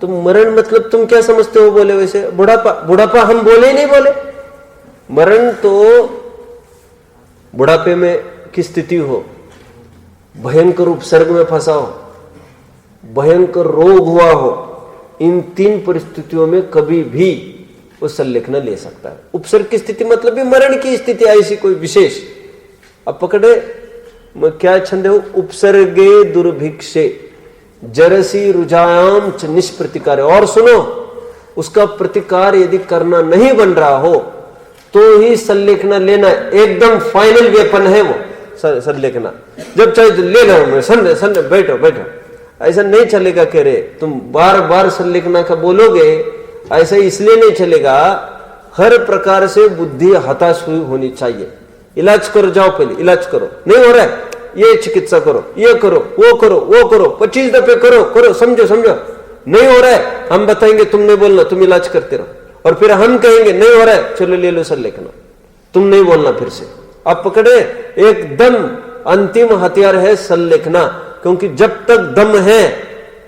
तो मरण मतलब तुम क्या समझते हो? बोले वैसे बुढ़ापा, बुढ़ापा हम बोले ही नहीं बोले। मरण तो बुढ़ापे में की स्थिति हो, भयंकर उपसर्ग में फंसा हो, भयंकर रोग हुआ हो, इन 3 परिस्थितियों में कभी भी वो संलेखना ले सकता है। उपसर्ग की स्थिति मतलब भी मरण की स्थिति, ऐसी कोई विशेष। अब पकड़े क्या छंद है? उपसर्गे दुर्भिक्षे जरसी रुजायाम च निष्प्रतिकार। और सुनो, उसका प्रतिकार यदि करना नहीं बन रहा हो तो ही संलेखना लेना, एकदम फाइनल वेपन है वो संलेखना। जब चाहे ले लो, मैं सन बैठो बैठो, ऐसा नहीं चलेगा। कह रहे तुम बार बार संलेखना का बोलोगे, ऐसा इसलिए नहीं चलेगा। हर प्रकार से बुद्धि हताश हुई होनी चाहिए। इलाज करो, जाओ पहले इलाज करो, नहीं हो रहा है ये चिकित्सा करो, ये करो, वो करो, वो करो, 25 दफे करो करो, समझो समझो, नहीं हो रहा है हम बताएंगे, तुम नहीं बोलना, तुम इलाज करते रहो। और फिर हम कहेंगे नहीं हो रहा है, चलो ले लो संलेखना, तुम नहीं बोलना फिर से। अब पकड़े, एकदम अंतिम हथियार है संलेखना, क्योंकि जब तक दम है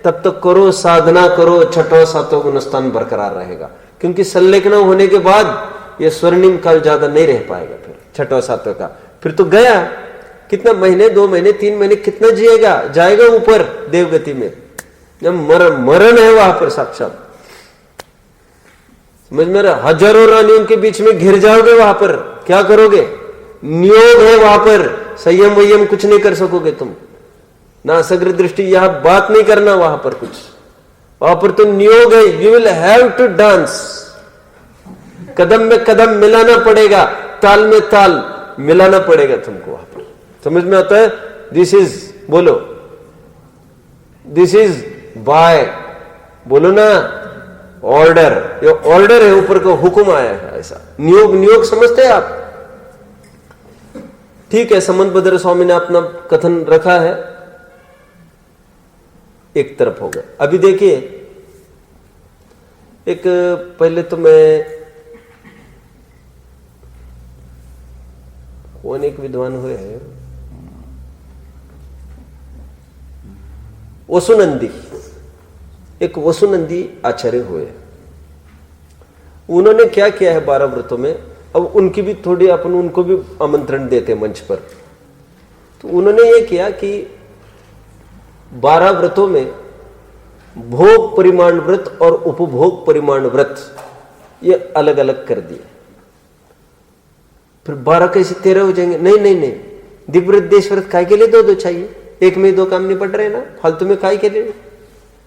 तब तक करो, साधना करो, छठवां सातवां गुणस्थान बरकरार रहेगा। क्योंकि संलेखना होने के बाद ये स्वर्णिम काल ज्यादा नहीं रह पाएगा। फिर छठवां सातवां का फिर तो गया, कितना महीने, 2 महीने, 3 महीने, कितना जिएगा? जाएगा ऊपर देवगति में। मरण है वहां पर साक्षात, समझ में रहा? हजारों रानियों के बीच में घिर जाओगे, वहां पर क्या करोगे? नियोग है वहां पर, संयम वयम कुछ नहीं कर सकोगे तुम, ना सग्र दृष्टि, यह बात नहीं करना वहां पर कुछ। वहां पर तो नियोग है, you will have to dance, कदम में कदम मिलाना पड़ेगा, ताल में ताल मिलाना पड़ेगा तुमको वहां पर। समझ में आता है? दिस इज, बोलो दिस इज बाय, बोलो ना, ऑर्डर। ये ऑर्डर है, ऊपर का हुक्म आया है ऐसा। नियोग, नियोग समझते हैं आप? ठीक है, समंतभद्र स्वामी ने अपना कथन रखा है, एक तरफ हो गया। अभी देखिए, एक पहले तो मैं कौन एक विद्वान हुए हैं, वसुनंदी, एक वसुनंदी आचार्य हुए। उन्होंने क्या किया है 12 व्रतों में, अब उनकी भी थोड़ी अपन उनको भी आमंत्रण देते हैं मंच पर। तो उन्होंने ये किया कि 12 व्रतों में भोग परिमाण व्रत और उपभोग परिमाण व्रत ये अलग अलग कर दिए। फिर 12 कैसे 13 हो जाएंगे? नहीं नहीं नहीं, दिव्यव्रत देश व्रत काय के लिए दो चाहिए? एक में 2 काम निपट रहे ना, फालतू में काय के लिए?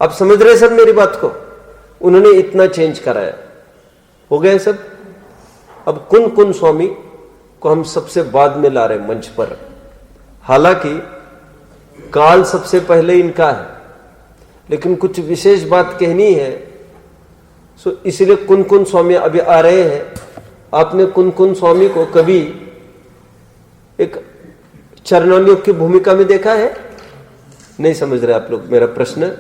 आप समझ रहे सब मेरी बात को? उन्होंने इतना चेंज कराया, हो गया सब। अब कुन कुन स्वामी को हम सबसे बाद में ला रहे मंच पर, हालांकि काल सबसे पहले इनका है, लेकिन कुछ विशेष बात कहनी है, सो इसलिए कुन कुन स्वामी अभी आ रहे हैं। आपने कुन कुन स्वामी को कभी एक चरणानुयोग की भूमिका में देखा है? नहीं समझ रहे आप लोग मेरा प्रश्न।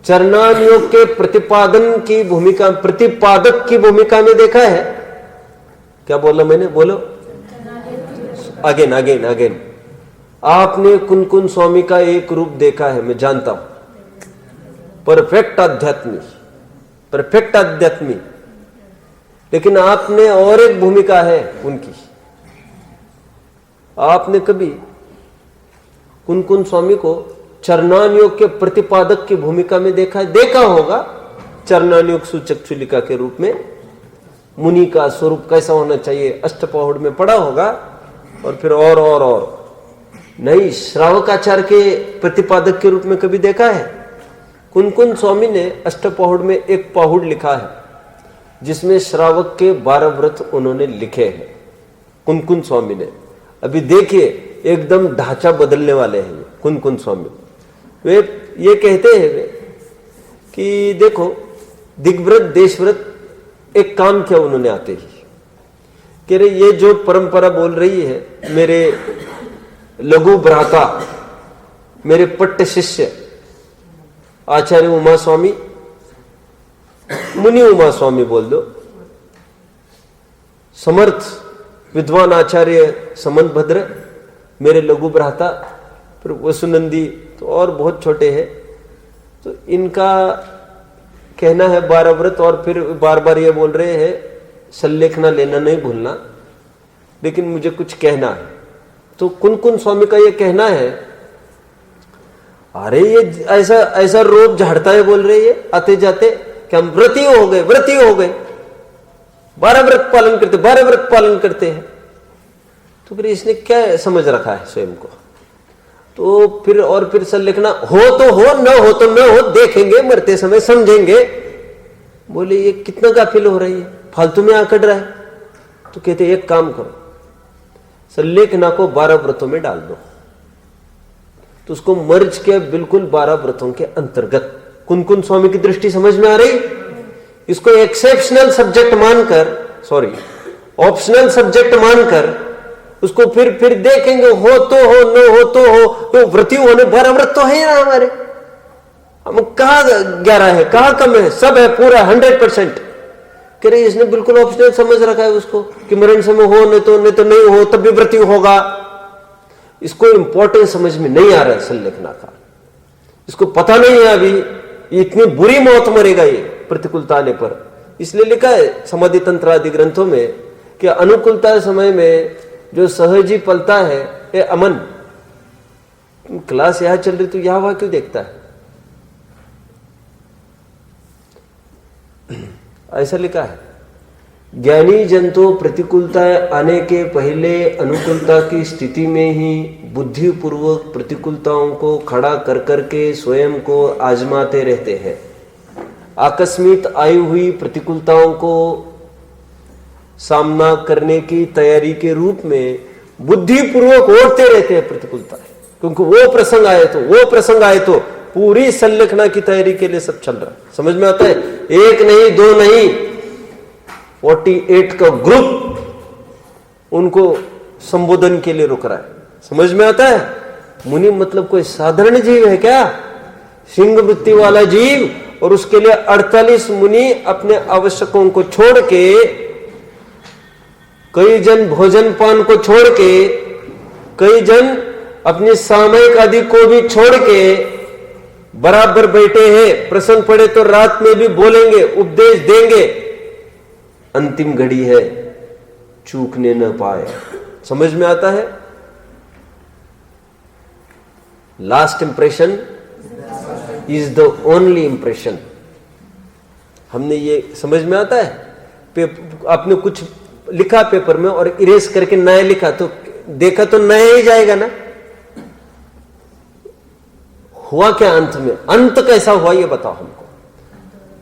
चरणानुयोग के प्रतिपादन की भूमिका, प्रतिपादक की भूमिका में देखा है? क्या बोला मैंने? बोलो अगेन अगेन अगेन। आपने कुन कुन स्वामी का एक रूप देखा है, मैं जानता हूं, परफेक्ट आध्यात्मी, परफेक्ट आध्यात्मी। लेकिन आपने और एक भूमिका है उनकी। आपने कभी कुन कुन स्वामी को चरणानुयोग के प्रतिपादक की भूमिका में देखा है? देखा होगा, चरणानुयोग सूचक चुलिका के रूप में मुनि का स्वरूप कैसा होना चाहिए अष्टपौढ़ में पढ़ा होगा, और फिर और नहीं, श्रावकाचार्य के प्रतिपादक के रूप में कभी देखा है? कुन कुन स्वामी ने अष्टपौढ़ में एक पौढ़ लिखा है जिसमें श्रावक के 12 व्रत उन्होंने लिखे हैं, कुन कुन स्वामी ने। अभी देखिए एकदम ढांचा बदलने वाले हैं कुन कुन स्वामी। वे ये कहते हैं कि देखो दिग्व्रत देशव्रत एक काम किया उन्होंने आते ही, कह रहे ये जो परंपरा बोल रही है, मेरे लघु भ्राता, मेरे पट्ट शिष्य आचार्य उमा स्वामी, मुनि उमा स्वामी बोल दो, समर्थ विद्वान आचार्य समंत भद्र, मेरे लघु भ्राता, फिर वसुनंदी तो और बहुत छोटे हैं। तो इनका कहना है 12 व्रत, और फिर बार बार ये बोल रहे हैं सल्लेखना लेना नहीं भूलना, लेकिन मुझे कुछ कहना है। तो कुन कुन स्वामी का ये कहना है, अरे ये ऐसा ऐसा रोब झाड़ता है बोल रहे ये आते जाते कि हम व्रती हो गए, व्रती हो गए, 12 व्रत पालन करते, 12 व्रत पालन करते हैं। तो फिर इसने क्या समझ रखा है स्वयं को? तो फिर और फिर सल्लेखना हो तो हो, न हो तो न हो, देखेंगे मरते समय समझेंगे। बोले ये कितना गाफिल हो रही है, फालतू में आकड़ रहा है। तो कहते एक काम करो, सल्लेखना को 12 व्रतों में डाल दो। तो उसको मर्ज किया बिल्कुल 12 व्रतों के अंतर्गत। कुन कुन स्वामी की दृष्टि समझ में आ रही? इसको एक्सेप्शनल सब्जेक्ट मानकर, सॉरी ऑप्शनल सब्जेक्ट मानकर उसको फिर देखेंगे, हो तो हो, न हो तो हो। तो व्रती होने 12 व्रत तो है ना हमारे, हम कहा 11 है, कहा कम है, सब है पूरा 100%। कह रहे इसने बिल्कुल ऑप्शनल समझ रखा है उसको कि मरण समय हो नहीं तो नहीं हो, तब भी व्रती होगा। इसको इंपॉर्टेंस समझ में नहीं आ रहा है सल्लेखना का, इसको पता नहीं है अभी इतनी बुरी मौत मरेगा ये प्रतिकूलता आने पर। इसलिए लिखा है समाधि तंत्र आदि ग्रंथों में कि अनुकूलता समय में जो सहज ही पलता है ये अमन। क्लास यहां चल रही तो यहां वहां क्यों देखता है? ऐसा लिखा है, ज्ञानी जन तो प्रतिकूलता आने के पहले अनुकूलता की स्थिति में ही बुद्धिपूर्वक प्रतिकूलताओं को खड़ा कर करके स्वयं को आजमाते रहते हैं। आकस्मिक आई हुई प्रतिकूलताओं को सामना करने की तैयारी के रूप में बुद्धिपूर्वक ओढ़ते रहते हैं प्रतिकूलता, क्योंकि वो प्रसंग आए तो पूरी संलेखना की तैयारी के लिए सब चल रहा है। समझ में आता है? एक नहीं, दो नहीं, 48 का ग्रुप उनको संबोधन के लिए रुक रहा है। समझ में आता है? मुनि मतलब कोई साधारण जीव है क्या? सिंह वृत्ति वाला जीव, और उसके लिए 48 मुनि अपने आवश्यकों को छोड़ के, कई जन भोजन पान को छोड़ के कई जन अपनी सामयिक आदि को भी छोड़ के बराबर बैठे हैं, प्रसंग पड़े तो रात में भी बोलेंगे, उपदेश देंगे। अंतिम घड़ी है, चूकने न पाए। समझ में आता है? Last impression is the only impression. हमने ये समझ में आता है? आपने कुछ लिखा पेपर में और इरेज करके नया लिखा तो देखा तो नया ही जाएगा ना। हुआ क्या अंत में? अंत कैसा हुआ ये बताओ हमको।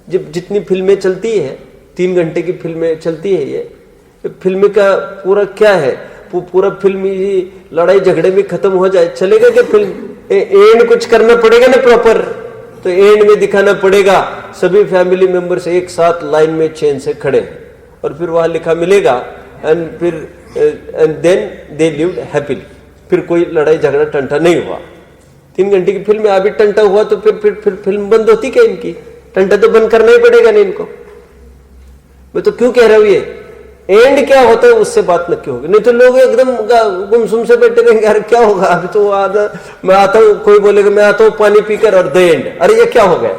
जब जितनी फिल्में चलती है, 3 घंटे की फिल्में चलती है, ये फिल्म का पूरा क्या है? पूरा फिल्म लड़ाई झगड़े में खत्म हो जाए, चलेगा क्या फिल्म? एंड कुछ करना पड़ेगा ना प्रॉपर, तो एंड में दिखाना पड़ेगा सभी फैमिली मेंबर्स एक साथ लाइन में चेन से खड़े, और फिर वहां लिखा मिलेगा and then they lived happily. फिर कोई लड़ाई झगड़ा टंटा नहीं हुआ। 3 घंटे की फिल्म में अभी टंटा हुआ तो फिर फिल्म बंद होती क्या इनकी? टंटा तो बंद करना ही पड़ेगा ना इनको। मैं तो क्यों कह रहा हूं ये एंड क्या होता है उससे बात नक्की होगी, नहीं तो लोग एकदम गुमसुम से बैठे रहेंगे। अरे क्या होगा अभी तो मैं आता हूं, कोई बोलेगा मैं आता हूं पानी पीकर और द एंड। अरे ये क्या हो गया?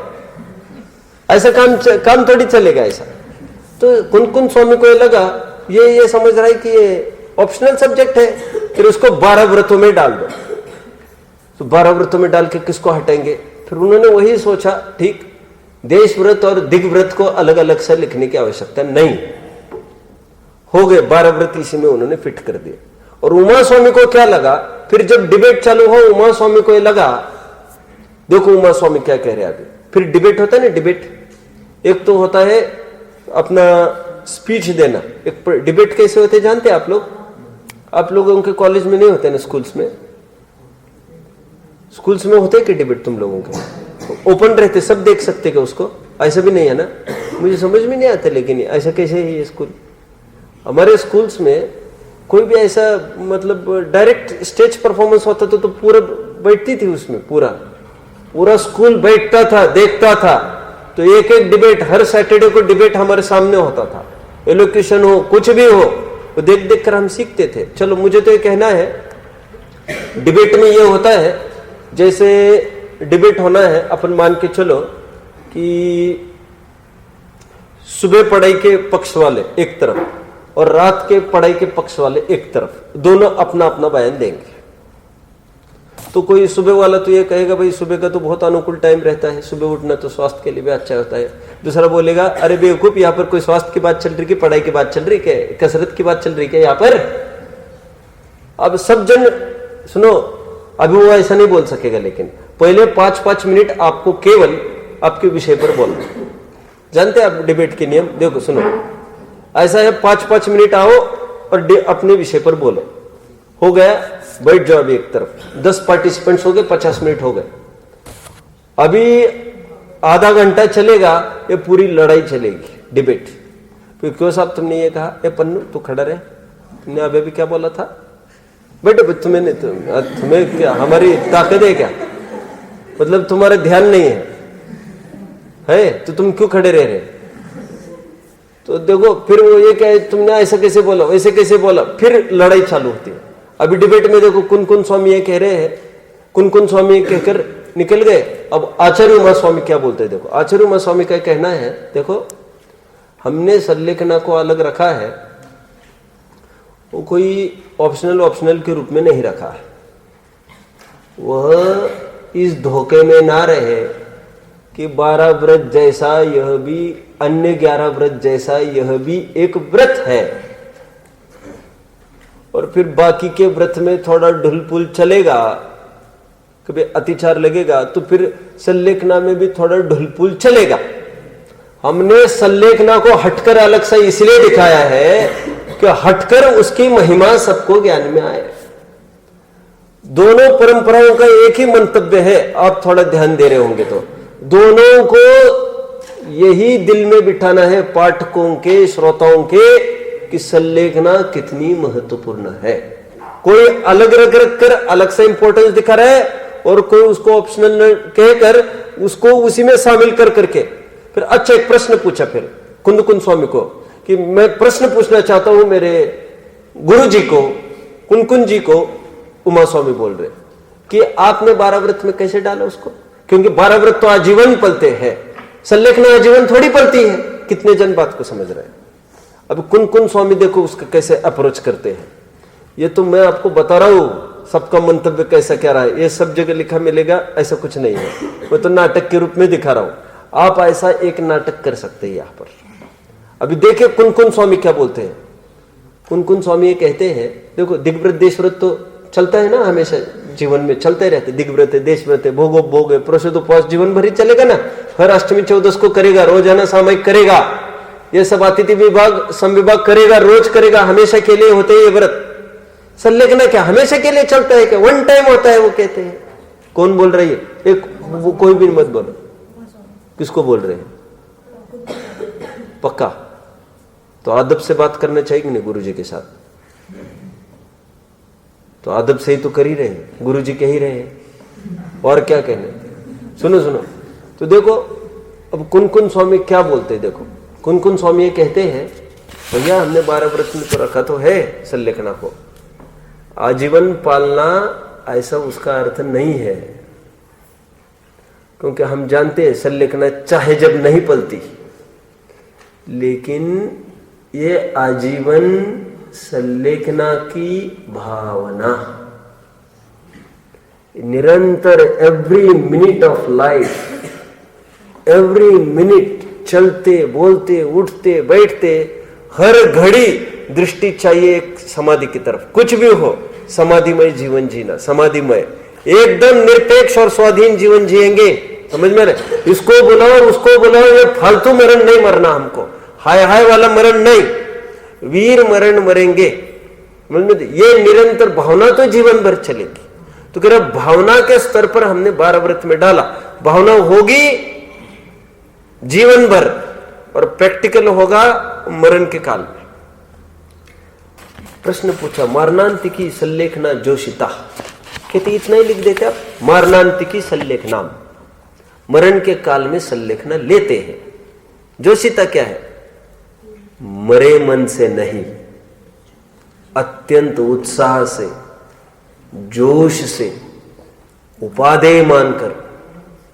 ऐसा काम थोड़ी चलेगा ऐसा। तो कुन स्वामी को ये लगा ये समझ रहा है कि ये ऑप्शनल सब्जेक्ट है, फिर उसको 12 व्रतों में डाल दो। तो 12 व्रतों में डाल के किसको हटाएंगे? फिर उन्होंने वही सोचा, ठीक, देश व्रत और दिग् व्रत को अलग अलग से लिखने की आवश्यकता नहीं, हो गए 12 व्रत इसी में उन्होंने फिट कर दिए। और उमा स्वामी को क्या लगा, फिर जब डिबेट चालू हो, उमा स्वामी को ये लगा, देखो उमा स्वामी क्या कह रहे हैं अभी। फिर डिबेट होता है ना, डिबेट एक तो होता है अपना स्पीच देना, एक डिबेट कैसे होते जानते हैं आप लोग? आप लोगों के कॉलेज में नहीं होते ना, स्कूल्स में? स्कूल्स में होते कि डिबेट तुम लोगों के ओपन रहते, सब देख सकते क्या उसको? ऐसा भी नहीं है ना, मुझे समझ में नहीं आता। लेकिन ऐसा कैसे है ये स्कूल? हमारे स्कूल्स में कोई भी ऐसा मतलब डायरेक्ट स्टेज परफॉर्मेंस होता तो पूरा बैठती थी उसमें, पूरा स्कूल बैठता था, देखता था। तो एक एक डिबेट, हर सैटरडे को डिबेट हमारे सामने होता था। एलोक्यूशन हो, कुछ भी हो, वो देख देख कर हम सीखते थे। चलो मुझे तो ये कहना है, डिबेट में ये होता है जैसे डिबेट होना है, अपन मान के चलो कि सुबह पढ़ाई के पक्ष वाले एक तरफ और रात के पढ़ाई के पक्ष वाले एक तरफ, दोनों अपना अपना बयान देंगे। तो कोई सुबह वाला तो ये कहेगा भाई सुबह का तो बहुत अनुकूल टाइम रहता है, सुबह उठना तो स्वास्थ्य के लिए भी अच्छा होता है। दूसरा बोलेगा अरे बेवकूफ, यहाँ पर कोई स्वास्थ्य की बात चल रही, की पढ़ाई की बात चल रही, क्या कसरत की बात चल रही क्या यहाँ पर? अब सब जन सुनो, अभी वो ऐसा नहीं बोल सकेगा, लेकिन पहले 5-5 मिनट आपको केवल आपके विषय पर बोलना। जानते हैं आप डिबेट के नियम? देखो सुनो, ऐसा है 5-5 मिनट आओ और अपने विषय पर बोलो। हो गया, बैठ जाओ अभी एक तरफ। 10 पार्टिसिपेंट्स हो गए, 50 मिनट हो गए। अभी आधा घंटा चलेगा, ये पूरी लड़ाई चलेगी, डिबेट। फिर क्यों साहब तुमने ये कहा? ए पन्नू तू खड़ा रहे, तुमने अभी भी क्या बोला था? बेटे तुम्हें क्या हमारी ताकत है क्या? मतलब तुम्हारा ध्यान नहीं है तो तुम क्यों खड़े रह रहे? तो देखो फिर वो ये क्या है, तुमने ऐसा कैसे बोला, वैसे कैसे बोला, फिर लड़ाई चालू होती है। अभी डिबेट में देखो कुन स्वामी ये कह रहे हैं, कुन स्वामी कहकर निकल गए। अब आचार्य उमा स्वामी क्या बोलते हैं? देखो आचार्य उमा स्वामी का कहना है, देखो हमने संलेखना को अलग रखा है, वो कोई ऑप्शनल के रूप में नहीं रखा है। वह इस धोखे में ना रहे कि 12 व्रत जैसा यह भी, अन्य 11 व्रत जैसा यह भी एक व्रत है, और फिर बाकी के व्रत में थोड़ा ढुलपुल चलेगा, कभी अतिचार लगेगा तो फिर संलेखना में भी थोड़ा ढुलपुल चलेगा। हमने संलेखना को हटकर अलग से इसलिए दिखाया है कि हटकर उसकी महिमा सबको ज्ञान में आए। दोनों परंपराओं का एक ही मंतव्य है, आप थोड़ा ध्यान दे रहे होंगे तो दोनों को यही दिल में बिठाना है, पाठकों के, श्रोताओं के, कि संलेखना कितनी महत्वपूर्ण है। कोई अलग रख कर अलग से इंपॉर्टेंस दिखा रहा है, और कोई उसको ऑप्शनल कहकर उसको उसी में शामिल कर करके फिर अच्छा एक प्रश्न पूछा फिर कुन स्वामी को कि मैं प्रश्न पूछना चाहता हूं मेरे गुरु जी को, कुन जी को, उमा स्वामी बोल रहे कि आपने 12 व्रत में कैसे डाला उसको, क्योंकि 12 व्रत तो आजीवन पलते हैं, संलेखना आजीवन थोड़ी पलती है। कितने जन बात को समझ रहे हैं? अब कुन स्वामी देखो उसका कैसे अप्रोच करते हैं। ये तो मैं आपको बता रहा हूं सबका मंतव्य कैसा क्या रहा है, ये सब जगह लिखा मिलेगा ऐसा कुछ नहीं है, मैं तो नाटक के रूप में दिखा रहा हूं। आप ऐसा एक नाटक कर सकते हैं यहां पर। अभी देखिए कुन स्वामी क्या बोलते हैं। कुन स्वामी ये कहते हैं, देखो दिग्व्रत देशव्रत तो चलता है ना, हमेशा जीवन में चलते रहते, दिग्व्रत है, देशव्रत है, भोग है, प्रोषदोपवास जीवन भर ही चलेगा ना। हर अष्टमी 14 को करेगा, रोजाना सामयिक करेगा, ये सब अतिथि विभाग संविभाग करेगा, रोज करेगा, हमेशा के लिए होते हैं ये व्रत। संलेखना क्या हमेशा के लिए चलता है क्या? वन टाइम होता है वो कहते हैं। कौन बोल रही है? एक कोई भी मत बोलो, किसको बोल रहे हैं? पक्का तो अदब से बात करना चाहिए कि नहीं गुरु जी के साथ? तो अदब से ही तो कर ही रहे हैं, गुरु जी कह ही रहे हैं, और क्या कहने। सुनो तो देखो अब कुन स्वामी क्या बोलते हैं। देखो कुन स्वामी ये कहते हैं, भैया हमने 12 व्रत में तो रखा तो है संलेखना को, आजीवन पालना ऐसा उसका अर्थ नहीं है, क्योंकि हम जानते हैं संलेखना चाहे जब नहीं पलती, लेकिन ये आजीवन संलेखना की भावना निरंतर every minute of life, every minute चलते बोलते उठते बैठते हर घड़ी दृष्टि चाहिए एक समाधि की तरफ। कुछ भी हो समाधिमय जीवन जीना, समाधिमय एकदम निरपेक्ष और स्वाधीन जीवन जिएंगे। समझ में रहे? इसको बुलाओ उसको बुलाओ, ये फालतू मरण नहीं मरना हमको, हाय हाय वाला मरण नहीं, वीर मरण मरेंगे। ये निरंतर भावना तो जीवन भर चलेगी। तो कह रहा भावना के स्तर पर हमने 12 व्रत में डाला, भावना होगी जीवन भर और प्रैक्टिकल होगा मरण के काल में। प्रश्न पूछा मारणांतिकी संलेखना जोशिता, कहते इतना ही लिख देते आप, मारणांतिकी संलेखनाम, मरण के काल में संलेखना लेते हैं। जोशिता क्या है? मरे मन से नहीं, अत्यंत उत्साह से, जोश से, उपादेय मानकर,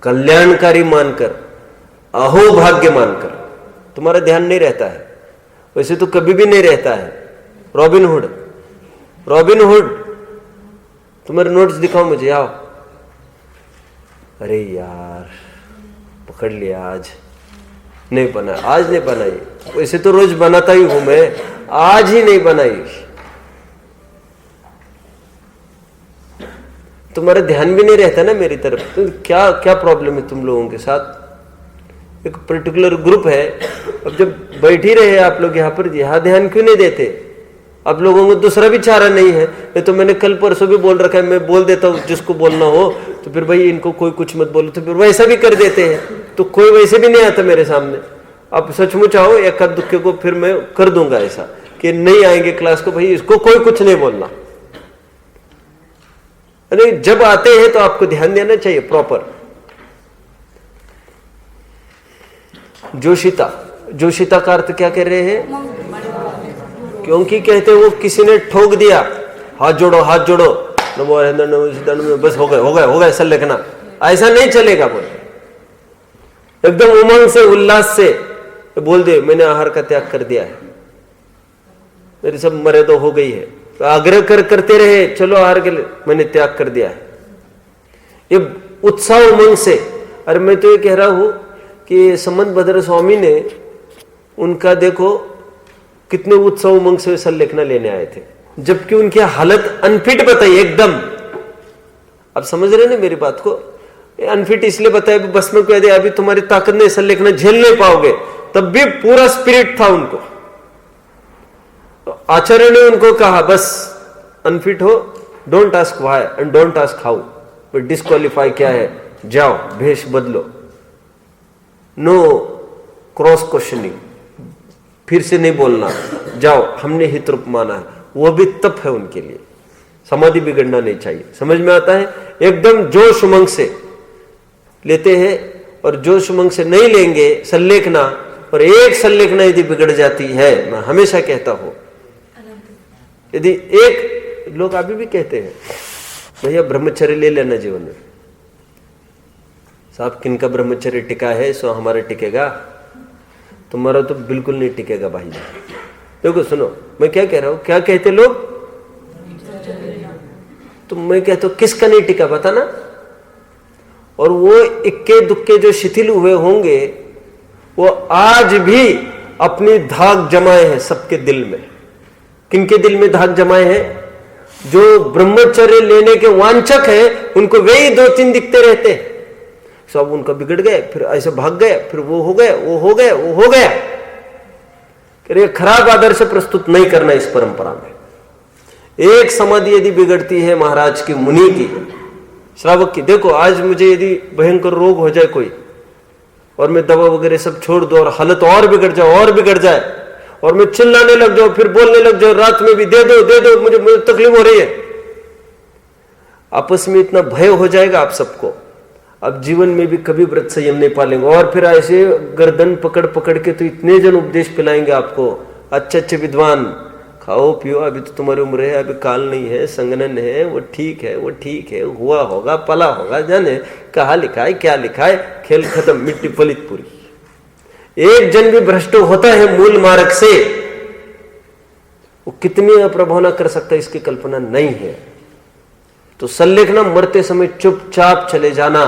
कल्याणकारी मानकर, अहोभाग्य मानकर। तुम्हारा ध्यान नहीं रहता है, वैसे तो कभी भी नहीं रहता है। रॉबिन हुड तुम्हारे नोट्स दिखाओ मुझे, आओ। अरे यार पकड़ लिया, आज नहीं बना, आज नहीं बनाई, वैसे तो रोज बनाता ही हूं मैं, आज ही नहीं बनाई। तुम्हारा ध्यान भी नहीं रहता ना मेरी तरफ, तो क्या क्या प्रॉब्लम है तुम लोगों के साथ? एक पर्टिकुलर ग्रुप है, अब जब बैठ ही रहे आप लोग यहाँ पर, यहाँ ध्यान क्यों नहीं देते? आप लोगों को दूसरा भी चारा नहीं है। नहीं तो मैंने कल परसों भी बोल रखा है, मैं बोल देता हूँ जिसको बोलना हो, तो फिर भाई इनको कोई कुछ मत बोलो, तो फिर वैसा भी कर देते हैं। तो कोई वैसे भी नहीं आता मेरे सामने। आप सचमुच आओ, एक दुक्के को फिर मैं कर दूंगा ऐसा कि नहीं आएंगे क्लास को, भाई इसको कोई कुछ नहीं बोलना। अरे जब आते हैं तो आपको ध्यान देना चाहिए प्रॉपर। जोशिता का अर्थ क्या कह रहे हैं? क्योंकि कहते वो किसी ने ठोक दिया, हाथ जोड़ो बस हो गए संलेखना, ऐसा नहीं चलेगा। बोले एकदम उमंग से उल्लास से बोल दे मैंने आहार का त्याग कर दिया है, मेरी सब मर्यादा हो गई है, तो आग्रह करते रहे चलो आहार के लिए, मैंने त्याग कर दिया है। ये उत्साह उमंग से। अरे मैं तो ये कह रहा हूं कि समंत भद्र स्वामी ने, उनका देखो कितने उत्सव उमंग से संलेखना लेने आए थे, जबकि उनकी हालत अनफिट बताई एकदम। अब समझ रहे ना मेरी बात को? अनफिट इसलिए बताया, बस में कह दिया अभी तुम्हारी ताकत नहीं, संलेखना झेल नहीं पाओगे, तब भी पूरा स्पिरिट था उनको। तो आचार्य ने उनको कहा बस अनफिट हो, don't ask why and don't ask how, but disqualify क्या है, जाओ भेष बदलो, नो क्रॉस क्वेश्चनिंग, फिर से नहीं बोलना, जाओ हमने हित रूप माना है। वो भी तप है उनके लिए, समाधि बिगड़ना नहीं चाहिए। समझ में आता है? एकदम जोश उमंग से लेते हैं, और जोश उमंग से नहीं लेंगे संलेखना, और एक संलेखना यदि बिगड़ जाती है, मैं हमेशा कहता हूं, यदि एक, लोग अभी भी कहते हैं भैया ब्रह्मचर्य ले लेना जीवन में। साहब किनका ब्रह्मचर्य टिका है सो हमारा टिकेगा, तुम्हारा तो बिल्कुल नहीं टिकेगा भाई। देखो सुनो मैं क्या कह रहा हूं, क्या कहते लोग, तो मैं कहता हूं किसका नहीं टिका बता ना। और वो इक्के दुक्के जो शिथिल हुए होंगे वो आज भी अपनी धाक जमाए हैं सबके दिल में। किनके दिल में धाक जमाए हैं? जो ब्रह्मचर्य लेने के वांछक हैं उनको वही 2-3 दिखते रहते हैं। सब उनका बिगड़ गए, फिर ऐसे भाग गए, फिर वो हो गया, वो हो गया, वो हो गया। खराब आदर्श प्रस्तुत नहीं करना इस परंपरा में। एक समाधि यदि बिगड़ती है महाराज की, मुनि की, श्रावक की, देखो आज मुझे यदि भयंकर रोग हो जाए कोई और मैं दवा वगैरह सब छोड़ दूं और हालत और बिगड़ जाए और बिगड़ जाए और मैं चिल्लाने लग जाऊं, फिर बोलने लग जाऊं रात में भी, दे दो मुझे तकलीफ हो रही है, आपस में इतना भय हो जाएगा आप सबको, अब जीवन में भी कभी व्रत संयम नहीं पालेंगे। और फिर ऐसे गर्दन पकड़ पकड़ के तो इतने जन उपदेश पिलाएंगे आपको, अच्छे अच्छे विद्वान, खाओ पियो, अभी तो तुम्हारी उम्र है, अभी काल नहीं है, संगनन है, वो ठीक है, वो ठीक है, हुआ होगा, पला होगा, जाने कहा लिखा है, क्या लिखा है, खेल खत्म, मिट्टी पलित पूरी। एक जन भी भ्रष्ट होता है मूल मार्ग से, वो कितनी अप्रभावना कर सकता है इसकी कल्पना नहीं है। तो सल्लेखना मरते समय चुपचाप चले जाना,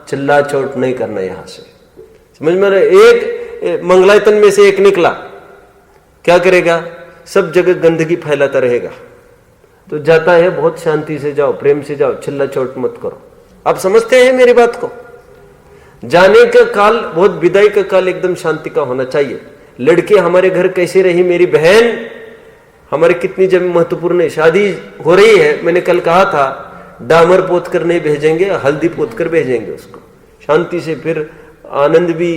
चिल्ला चोट नहीं करना यहां से, समझ में। एक मंगलायतन में से एक निकला, क्या करेगा, सब जगह गंदगी फैलाता रहेगा। तो जाता है बहुत शांति से जाओ, प्रेम से जाओ, चिल्ला चोट मत करो। आप समझते हैं मेरी बात को? जाने का काल, बहुत विदाई का काल एकदम शांति का होना चाहिए। लड़के हमारे घर कैसे रही, मेरी बहन हमारे कितनी जब महत्वपूर्ण है, शादी हो रही है, मैंने कल कहा था डामर पोत कर नहीं भेजेंगे, हल्दी पोत कर भेजेंगे उसको शांति से, फिर आनंद भी,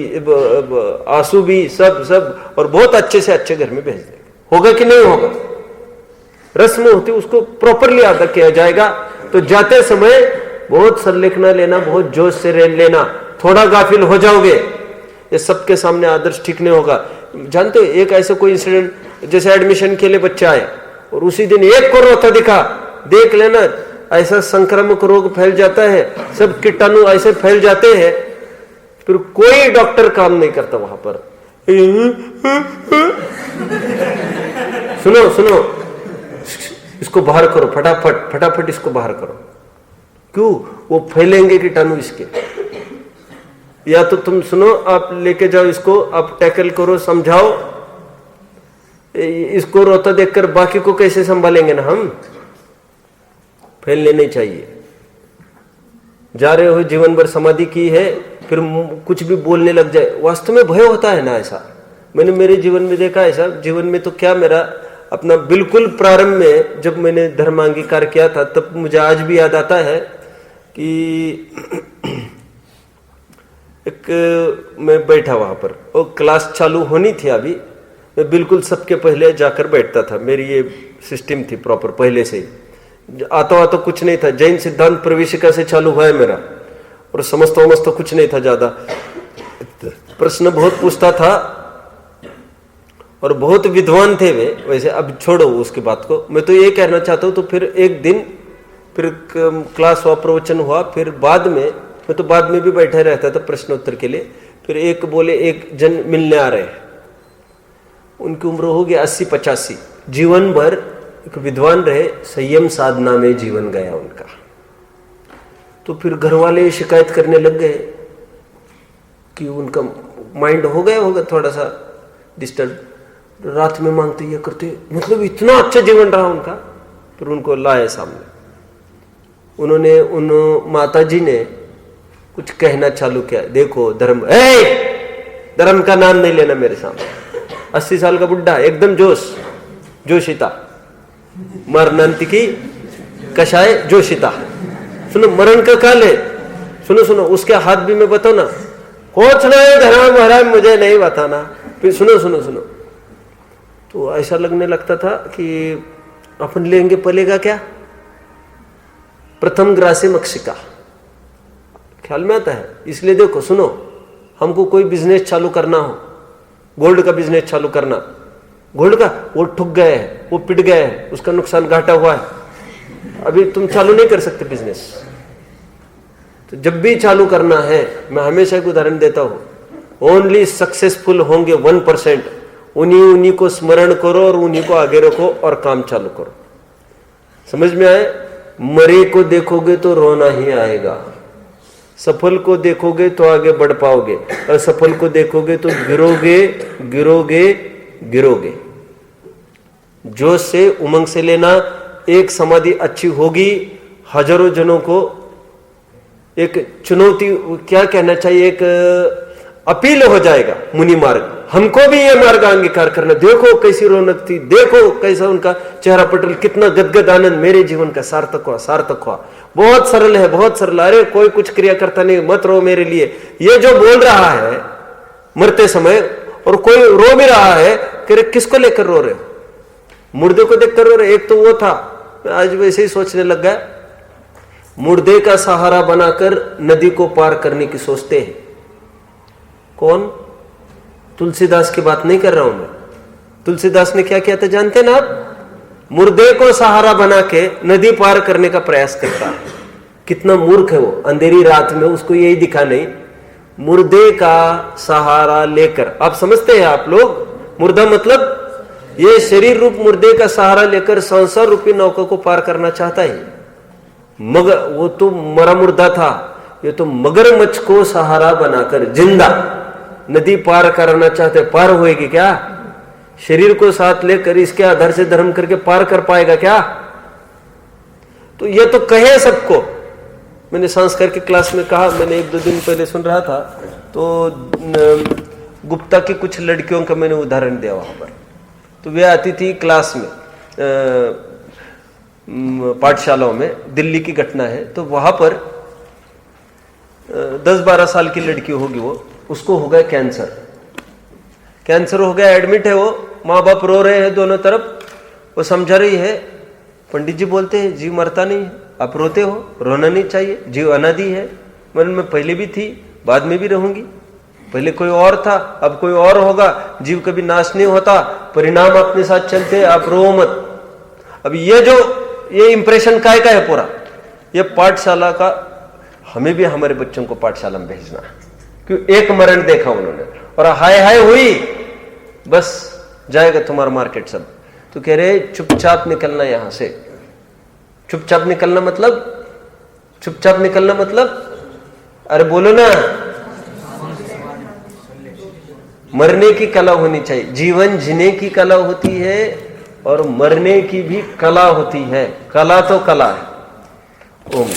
आंसू भी, सब और बहुत अच्छे से अच्छे घर में भेज देंगे। होगा कि नहीं होगा? रस्म होती उसको प्रॉपरली अदा किया जाएगा। तो जाते समय बहुत संलेखना लेना, बहुत जोश से लेना, थोड़ा गाफिल हो जाओगे, ये सबके सामने आदर्श ठीक नहीं होगा। जानते हो एक ऐसा कोई इंसिडेंट, जैसे एडमिशन के लिए बच्चा आए और उसी दिन एक को रोता दिखा, देख लेना ऐसा संक्रामक रोग फैल जाता है, सब कीटाणु ऐसे फैल जाते हैं, फिर कोई डॉक्टर काम नहीं करता वहां पर। सुनो इसको बाहर करो, फटाफट इसको बाहर करो। क्यों? वो फैलेंगे कीटाणु इसके। या तो तुम सुनो, आप लेके जाओ इसको, आप टैकल करो, समझाओ। इसको रोता देखकर बाकी को कैसे संभालेंगे ना हम? फैलने नहीं चाहिए। जा रहे हो, जीवन भर समाधि की है, फिर कुछ भी बोलने लग जाए, वास्तव में भय होता है ना ऐसा। मैंने मेरे जीवन में देखा ऐसा। जीवन में तो क्या, मेरा अपना बिल्कुल प्रारंभ में जब मैंने धर्मांगीकार किया था, तब मुझे आज भी याद आता है कि एक मैं बैठा वहां पर, वो क्लास चालू होनी थी अभी, मैं बिल्कुल सबके पहले जाकर बैठता था। मेरी ये सिस्टम थी प्रॉपर पहले से ही। आता कुछ नहीं था, जैन सिद्धांत प्रवेशिका से चालू हुआ है मेरा, और समझता वमझता कुछ नहीं था ज्यादा। प्रश्न बहुत पूछता था और बहुत विद्वान थे वे वैसे। अब छोड़ो उसकी बात को, मैं तो ये कहना चाहता हूँ। तो फिर एक दिन फिर क्लास हुआ, प्रवचन हुआ, फिर बाद में मैं तो बाद में भी बैठा रहता था प्रश्न उत्तर के लिए। फिर एक बोले, एक जन मिलने आ रहे हैं, उनकी उम्र हो गई 80-85, जीवन भर एक विद्वान रहे, संयम साधना में जीवन गया उनका। तो फिर घर वाले शिकायत करने लग गए कि उनका माइंड हो गया होगा थोड़ा सा डिस्टर्ब, रात में मांगते ये करते, मतलब इतना अच्छा जीवन रहा उनका। फिर उनको लाए सामने, उन्होंने, उन माता जी ने कुछ कहना चालू किया, देखो धर्म, धर्म का नाम नहीं लेना मेरे सामने। 80 साल का बुढ़ा, एकदम जोशिता, मरनांति की कषाय जोशिता। सुनो, मरण का काल है, सुनो उसके हाथ भी मैं बताओ ना, कुछ नहीं धर्म महाराज मुझे नहीं बताना। फिर सुनो तो ऐसा लगने लगता था कि अपन लेंगे पलेगा क्या, प्रथम ग्रासे मक्षिका, ख्याल में आता है। इसलिए देखो सुनो, हमको कोई बिजनेस चालू करना हो, गोल्ड का बिजनेस चालू करना, गोल्ड का, वो ठुक गए है, वो पिट गए है, उसका नुकसान घाटा हुआ है, अभी तुम चालू नहीं कर सकते बिजनेस। तो जब भी चालू करना है, मैं हमेशा एक उदाहरण देता हूं, ओनली सक्सेसफुल होंगे 1%, उन्हीं को स्मरण करो और उन्हीं को आगे रखो और काम चालू करो। समझ में आए? मरे को देखोगे तो रोना ही आएगा, सफल को देखोगे तो आगे बढ़ पाओगे, असफल को देखोगे तो गिरोगे गिरोगे गिरोगे। जोश से, उमंग से लेना। एक समाधि अच्छी होगी, हजारों जनों को एक चुनौती, क्या कहना चाहिए, एक अपील हो जाएगा मुनि मार्ग। हमको भी ये मार्ग अंगीकार करना। देखो कैसी रौनक थी, देखो कैसा उनका चेहरा पटल, कितना गदगद आनंद, मेरे जीवन का सार्थक हुआ, सार्थक हुआ। बहुत सरल है, बहुत सरल। अरे कोई कुछ क्रिया करता नहीं, मत रो मेरे लिए, ये जो बोल रहा है मरते समय, और कोई रो भी रहा है कि किसको लेकर रो रहे हो, मुर्दे को देखकर रो रहे। एक तो वो था, आज वैसे ही सोचने लग गया, मुर्दे का सहारा बनाकर नदी को पार करने की सोचते हैं। कौन? तुलसीदास की बात नहीं कर रहा हूं मैं। तुलसीदास ने क्या किया था जानते ना आप? मुर्दे को सहारा बना के नदी पार करने का प्रयास करता है। कितना मूर्ख है वो, अंधेरी रात में उसको यही दिखा नहीं, मुर्दे का सहारा लेकर। आप समझते हैं आप लोग, मुर्दा मतलब ये शरीर रूप मुर्दे का सहारा लेकर संसार रूपी नौका को पार करना चाहता है। मगर वो तो मरा मुर्दा था, ये तो मगरमच्छ को सहारा बनाकर जिंदा नदी पार करना चाहते। पार होएगी क्या? शरीर को साथ लेकर इसके आधार से धर्म करके पार कर पाएगा क्या? तो ये तो कहे सबको। मैंने संस्कार की क्लास में कहा, मैंने 1-2 दिन पहले सुन रहा था, तो गुप्ता की कुछ लड़कियों का मैंने उदाहरण दिया वहां पर। तो वे आती थी क्लास में, पाठशालाओं में, दिल्ली की घटना है। तो वहां पर 10-12 साल की लड़की होगी वो, उसको हो गया कैंसर। कैंसर हो गया, एडमिट है वो, माँ बाप रो रहे हैं दोनों तरफ। वो समझा रही है, पंडित जी बोलते हैं जीव मरता नहीं है, आप रोते हो, रोना नहीं चाहिए, जीव अनादि है। मन में पहले भी थी, बाद में भी रहूंगी, पहले कोई और था, अब कोई और होगा, जीव कभी नाश नहीं होता, परिणाम अपने साथ चलते, आप रो मत। अब ये इंप्रेशन काय का है पूरा, ये पाठशाला का। हमें भी हमारे बच्चों को पाठशाला में भेजना, क्यों? एक मरण देखा उन्होंने और हाय हाय हुई, बस जाएगा तुम्हारा मार्केट सब। तो कह रहे चुपचाप निकलना यहां से। चुपचाप निकलना मतलब, चुपचाप निकलना मतलब, अरे बोलो ना, मरने की कला होनी चाहिए। जीवन जीने की कला होती है और मरने की भी कला होती है। कला तो कला है। ओम।